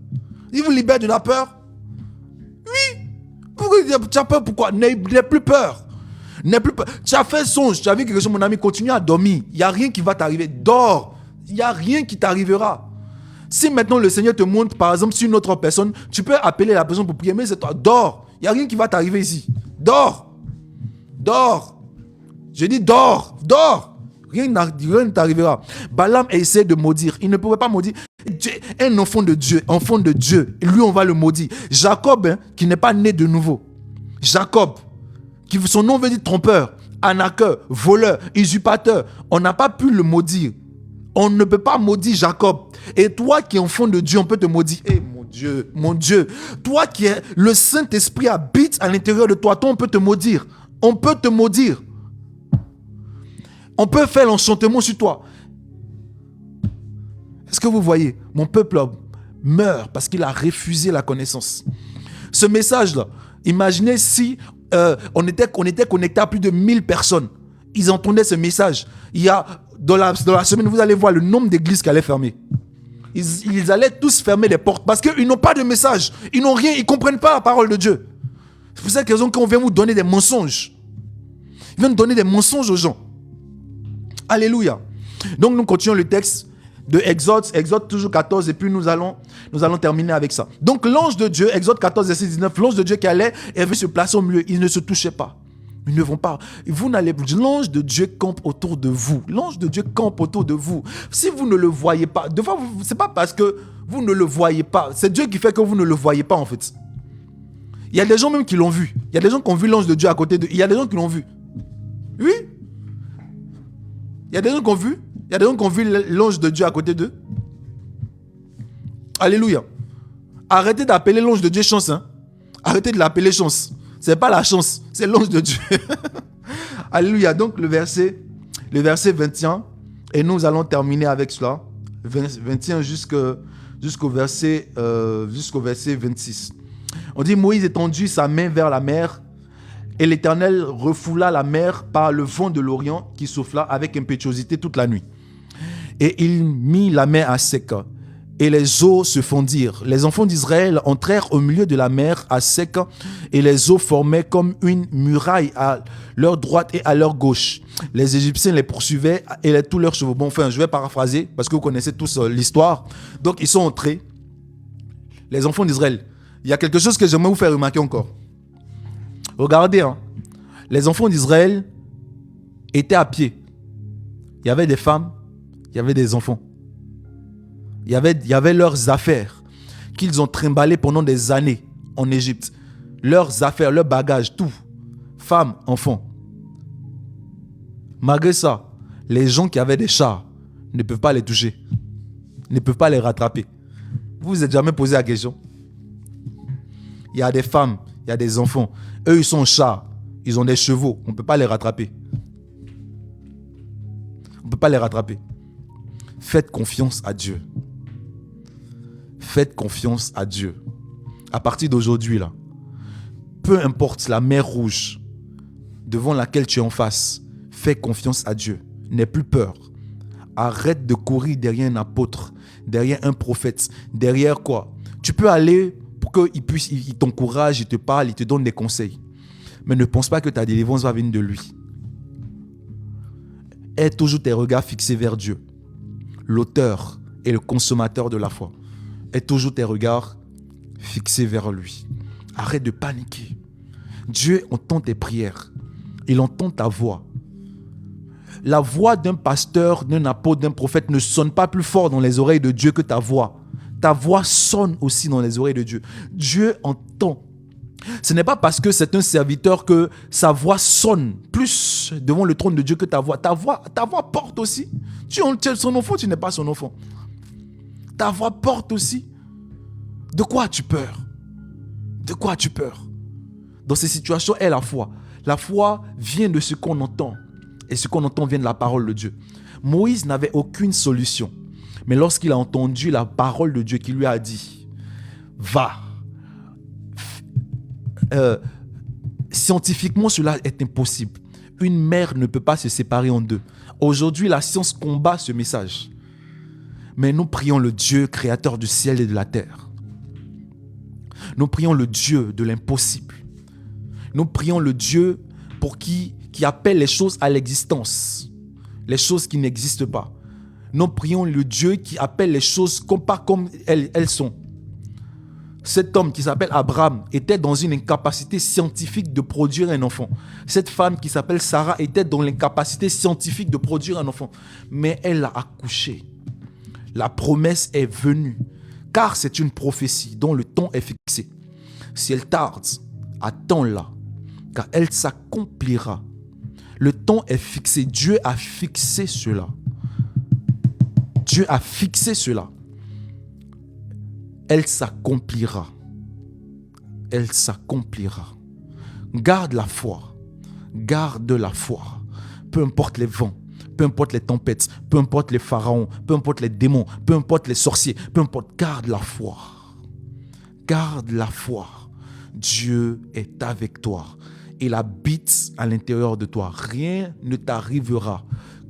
Ils vous libèrent de la peur. Oui. Pourquoi tu as peur? Pourquoi? N'aie plus peur. N'aie plus peur. Tu as fait songe. Tu as vu quelque chose, mon ami. Continue à dormir. Il n'y a rien qui va t'arriver. Dors. Il n'y a rien qui t'arrivera. Si maintenant le Seigneur te montre, par exemple, sur une autre personne, tu peux appeler la personne pour prier, mais c'est toi. Dors. Il n'y a rien qui va t'arriver ici. Dors. Dors. Je dis dors, dors. Rien ne t'arrivera. Balaam a essayé de maudire. Il ne pouvait pas maudire. Un enfant de Dieu, lui on va le maudire. Jacob, qui n'est pas né de nouveau. Jacob, son nom veut dire trompeur, arnaqueur, voleur, usurpateur. On n'a pas pu le maudire. On ne peut pas maudire Jacob. Et toi qui es enfant de Dieu, on peut te maudire. Eh mon Dieu. Toi qui es, le Saint-Esprit habite à l'intérieur de toi. Toi, on peut te maudire. On peut te maudire. On peut faire l'enchantement sur toi. Est-ce que vous voyez? Mon peuple meurt parce qu'il a refusé la connaissance. Ce message-là, imaginez si on était connecté à plus de 1000 personnes. Ils entendaient ce message. Il y a, dans la semaine, vous allez voir le nombre d'églises qui allaient fermer. Ils allaient tous fermer les portes parce qu'ils n'ont pas de message. Ils n'ont rien, ils ne comprennent pas la parole de Dieu. C'est pour cette raison qu'on vient vous donner des mensonges. Ils viennent donner des mensonges aux gens. Alléluia. Donc nous continuons le texte de Exode toujours 14 et puis nous allons terminer avec ça. Donc l'ange de Dieu, Exode 14 verset 19, l'ange de Dieu qui allait et veut se placer au milieu, ils ne se touchaient pas. Ils ne vont pas. L'ange de Dieu campe autour de vous. L'ange de Dieu campe autour de vous. Si vous ne le voyez pas, de fois, c'est pas parce que vous ne le voyez pas. C'est Dieu qui fait que vous ne le voyez pas en fait. Il y a des gens même qui l'ont vu. Il y a des gens qui ont vu l'ange de Dieu à côté d'eux. Il y a des gens qui l'ont vu. Oui. Il y a des gens qui ont vu. Il y a des gens qui ont vu l'ange de Dieu à côté d'eux. Alléluia. Arrêtez d'appeler l'ange de Dieu chance. Hein? Arrêtez de l'appeler chance. Ce n'est pas la chance, c'est l'ange de Dieu. Alléluia. Donc le verset 21. Et nous allons terminer avec cela. 21 jusqu'au verset 26. On dit, Moïse étendit sa main vers la mer. Et l'Éternel refoula la mer par le vent de l'Orient qui souffla avec impétuosité toute la nuit. Et il mit la mer à sec. Et les eaux se fondirent. Les enfants d'Israël entrèrent au milieu de la mer à sec. Et les eaux formaient comme une muraille à leur droite et à leur gauche. Les Égyptiens les poursuivaient et tous leurs chevaux. Bon, enfin, je vais paraphraser parce que vous connaissez tous l'histoire. Donc, ils sont entrés. Les enfants d'Israël. Il y a quelque chose que j'aimerais vous faire remarquer encore. Regardez, hein, les enfants d'Israël étaient à pied. Il y avait des femmes, il y avait des enfants. Il y avait leurs affaires qu'ils ont trimballées pendant des années en Égypte. Leurs affaires, leurs bagages, tout. Femmes, enfants. Malgré ça, les gens qui avaient des chars ne peuvent pas les toucher. Ne peuvent pas les rattraper. Vous vous êtes jamais posé la question? Il y a des femmes, il y a des enfants. Eux, ils sont chars. Ils ont des chevaux. On ne peut pas les rattraper. On ne peut pas les rattraper. Faites confiance à Dieu. Faites confiance à Dieu. À partir d'aujourd'hui, là, peu importe la mer rouge devant laquelle tu es en face, fais confiance à Dieu. N'aie plus peur. Arrête de courir derrière un apôtre, derrière un prophète, derrière quoi? Tu peux aller pour qu'il t'encourage, il te parle, il te donne des conseils. Mais ne pense pas que ta délivrance va venir de lui. Aie toujours tes regards fixés vers Dieu, l'auteur et le consommateur de la foi. Aie toujours tes regards fixés vers lui. Arrête de paniquer. Dieu entend tes prières. Il entend ta voix. La voix d'un pasteur, d'un apôtre, d'un prophète ne sonne pas plus fort dans les oreilles de Dieu que ta voix. Ta voix sonne aussi dans les oreilles de Dieu. Dieu entend. Ce n'est pas parce que c'est un serviteur que sa voix sonne plus devant le trône de Dieu que ta voix. Ta voix porte aussi. Tu es son enfant, tu n'es pas son enfant. Ta voix porte aussi. De quoi as-tu peur? De quoi as-tu peur? Dans ces situations est la foi. La foi vient de ce qu'on entend. Et ce qu'on entend vient de la parole de Dieu. Moïse n'avait aucune solution. Mais lorsqu'il a entendu la parole de Dieu qui lui a dit, va. Scientifiquement, cela est impossible. Une mer ne peut pas se séparer en deux. Aujourd'hui, la science combat ce message. Mais nous prions le Dieu créateur du ciel et de la terre. Nous prions le Dieu de l'impossible. Nous prions le Dieu qui appelle les choses à l'existence. Les choses qui n'existent pas. Nous prions le Dieu qui appelle les choses pas comme elles sont. Cet homme qui s'appelle Abraham était dans une incapacité scientifique de produire un enfant. Cette femme qui s'appelle Sarah était dans l'incapacité scientifique de produire un enfant. Mais elle a accouché. La promesse est venue. Car c'est une prophétie dont le temps est fixé. Si elle tarde, attends-la. Car elle s'accomplira. Le temps est fixé. Dieu a fixé cela. Dieu a fixé cela. Elle s'accomplira. Elle s'accomplira. Garde la foi. Garde la foi. Peu importe les vents, peu importe les tempêtes, peu importe les pharaons, peu importe les démons, peu importe les sorciers, peu importe, garde la foi. Garde la foi. Dieu est avec toi. Il habite à l'intérieur de toi. Rien ne t'arrivera.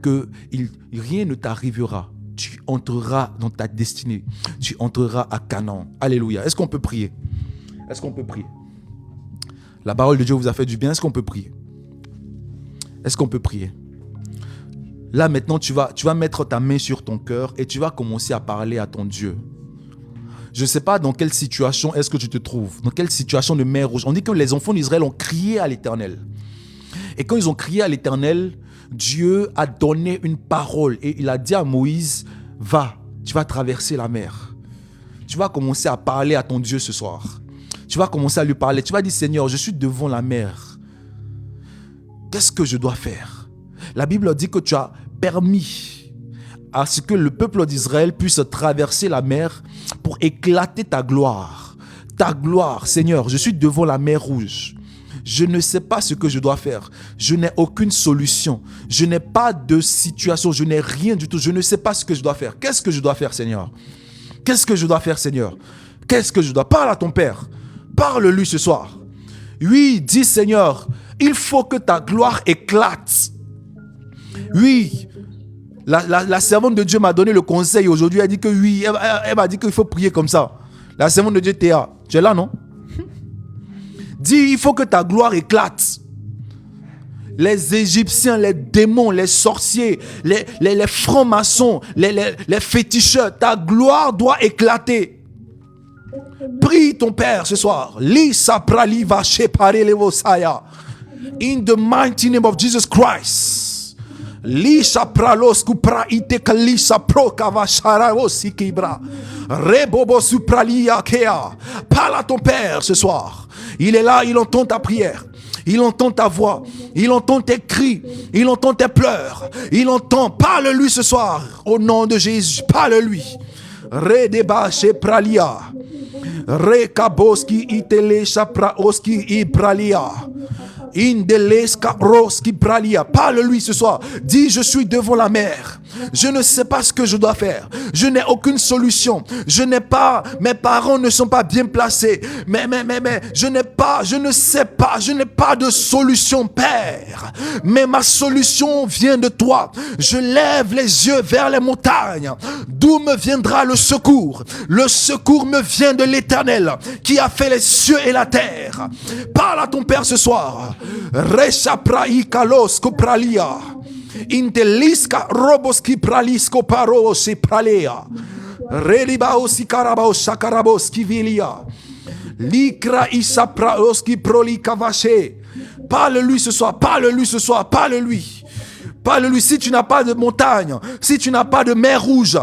Rien ne t'arrivera. Tu entreras dans ta destinée. Tu entreras à Canaan. Alléluia. Est-ce qu'on peut prier? Est-ce qu'on peut prier? La parole de Dieu vous a fait du bien. Est-ce qu'on peut prier? Est-ce qu'on peut prier? Là maintenant, tu vas mettre ta main sur ton cœur et tu vas commencer à parler à ton Dieu. Je ne sais pas dans quelle situation est-ce que tu te trouves. Dans quelle situation de mer rouge. On dit que les enfants d'Israël ont crié à l'Éternel. Et quand ils ont crié à l'Éternel, Dieu a donné une parole et il a dit à Moïse, va, tu vas traverser la mer. Tu vas commencer à parler à ton Dieu ce soir. Tu vas commencer à lui parler. Tu vas dire, Seigneur, je suis devant la mer. Qu'est-ce que je dois faire? La Bible dit que tu as permis à ce que le peuple d'Israël puisse traverser la mer pour éclater ta gloire. Ta gloire, Seigneur, je suis devant la mer rouge. Je ne sais pas ce que je dois faire. Je n'ai aucune solution. Je n'ai pas de situation. Je n'ai rien du tout. Je ne sais pas ce que je dois faire. Qu'est-ce que je dois faire, Seigneur? Qu'est-ce que je dois faire, Seigneur? Qu'est-ce que je dois... Parle à ton Père. Parle-lui ce soir. Oui, dis, Seigneur, il faut que ta gloire éclate. Oui, la servante de Dieu m'a donné le conseil aujourd'hui. Elle dit que oui, elle m'a dit qu'il faut prier comme ça. La servante de Dieu, Théa, tu es là, non? Dis, il faut que ta gloire éclate. Les Égyptiens, les démons, les sorciers, les francs-maçons, les féticheurs, ta gloire doit éclater. Prie ton Père ce soir. Lisa prali va shepare levosaya. In the mighty name of Jesus Christ. Lisa pralos kupra ite kalisa pro kavashara osikibra. Rebobo supralia kea. Parle à ton Père ce soir. Il est là, il entend ta prière. Il entend ta voix, il entend tes cris, il entend tes pleurs, il entend. Parle-lui ce soir, au nom de Jésus, parle-lui. Redeba shepralia, rekaboski itele shapraoski ibralia. Indeleska roski pralia. Parle-lui ce soir. Dis, je suis devant la mer. Je ne sais pas ce que je dois faire. Je n'ai aucune solution. Mes parents ne sont pas bien placés. Mais, je ne sais pas. Je n'ai pas de solution, Père. Mais ma solution vient de toi. Je lève les yeux vers les montagnes. D'où me viendra le secours? Le secours me vient de l'Éternel qui a fait les cieux et la terre. Parle à ton Père ce soir. Reshapraï kalos kopralia. Inteliska roboski pralisko parosi pralea. Relibaosi karabos sakarabos kivilia. Likra isapraoski prolikavache. Parle-lui ce soir, parle-lui ce soir, parle-lui. Parle-lui. Si tu n'as pas de montagne, si tu n'as pas de mer rouge,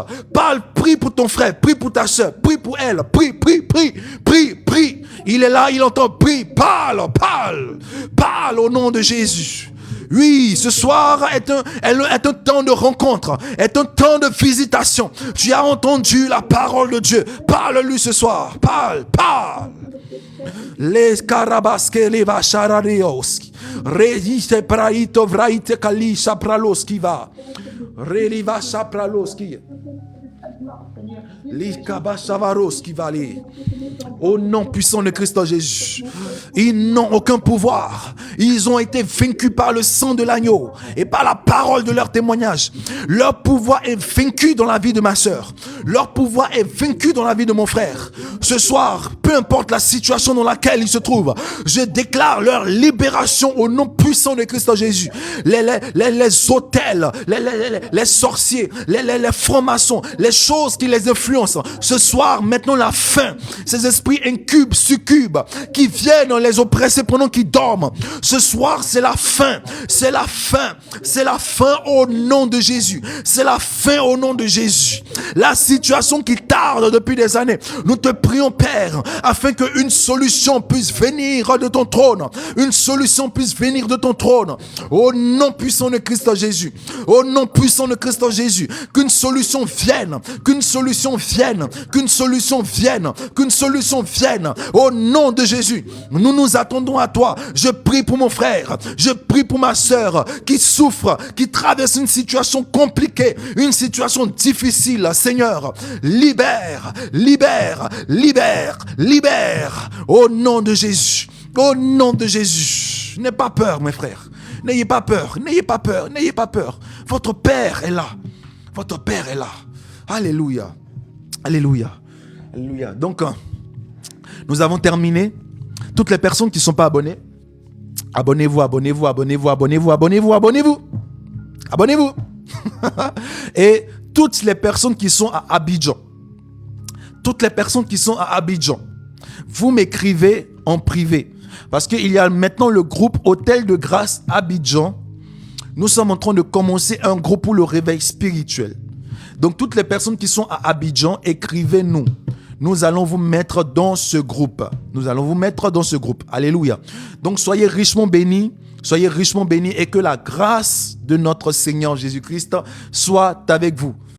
prie pour ton frère, prie pour ta soeur, prie pour elle, prie. Il est là, il entend, prie, parle au nom de Jésus. Oui, ce soir est un temps de rencontre, est un temps de visitation. Tu as entendu la parole de Dieu. Parle-lui ce soir, parle. Les karabaske les vachararios. Redite praito vraite kalisa praloski va. Reliva sapraloski. Likabasavaroski va aller. Au nom puissant de Christ Jésus. Ils n'ont aucun pouvoir. Ils ont été vaincus par le sang de l'agneau et par la parole de leur témoignage. Leur pouvoir est vaincu dans la vie de ma soeur. Leur pouvoir est vaincu dans la vie de mon frère. Ce soir, peu importe la situation dans laquelle ils se trouvent, je déclare leur libération au nom puissant de Christ Jésus. Les autels, les sorciers, les francs-maçons, les choses qui les influencent. Ce soir, maintenant la fin. Ces esprits incubes, succubes, qui viennent les oppresser pendant qu'ils dorment. Ce soir, c'est la fin. C'est la fin. C'est la fin au nom de Jésus. C'est la fin au nom de Jésus. La situation qui tarde depuis des années, nous te prions, Père, afin qu'une solution puisse venir de ton trône. Une solution puisse venir de ton trône. Au nom puissant de Christ Jésus. Au nom puissant de Christ Jésus. Qu'une solution vienne. Qu'une solution vienne. Qu'une solution vienne. Qu'une solution vienne. Au nom de Jésus. Nous nous attendons à toi. Je prie pour mon frère. Je prie pour ma sœur qui souffre, qui traverse une situation compliquée, une situation difficile. Seigneur, libère. Au nom de Jésus. Au nom de Jésus. N'aie pas peur, mes frères. N'ayez pas peur. Votre Père est là. Votre Père est là. Alléluia. Donc, nous avons terminé. Toutes les personnes qui ne sont pas abonnées, abonnez-vous. Et toutes les personnes qui sont à Abidjan, vous m'écrivez en privé. Parce qu'il y a maintenant le groupe Hôtel de Grâce Abidjan. Nous sommes en train de commencer un groupe pour le réveil spirituel. Donc toutes les personnes qui sont à Abidjan, écrivez-nous. Nous allons vous mettre dans ce groupe. Alléluia. Donc soyez richement bénis et que la grâce de notre Seigneur Jésus-Christ soit avec vous.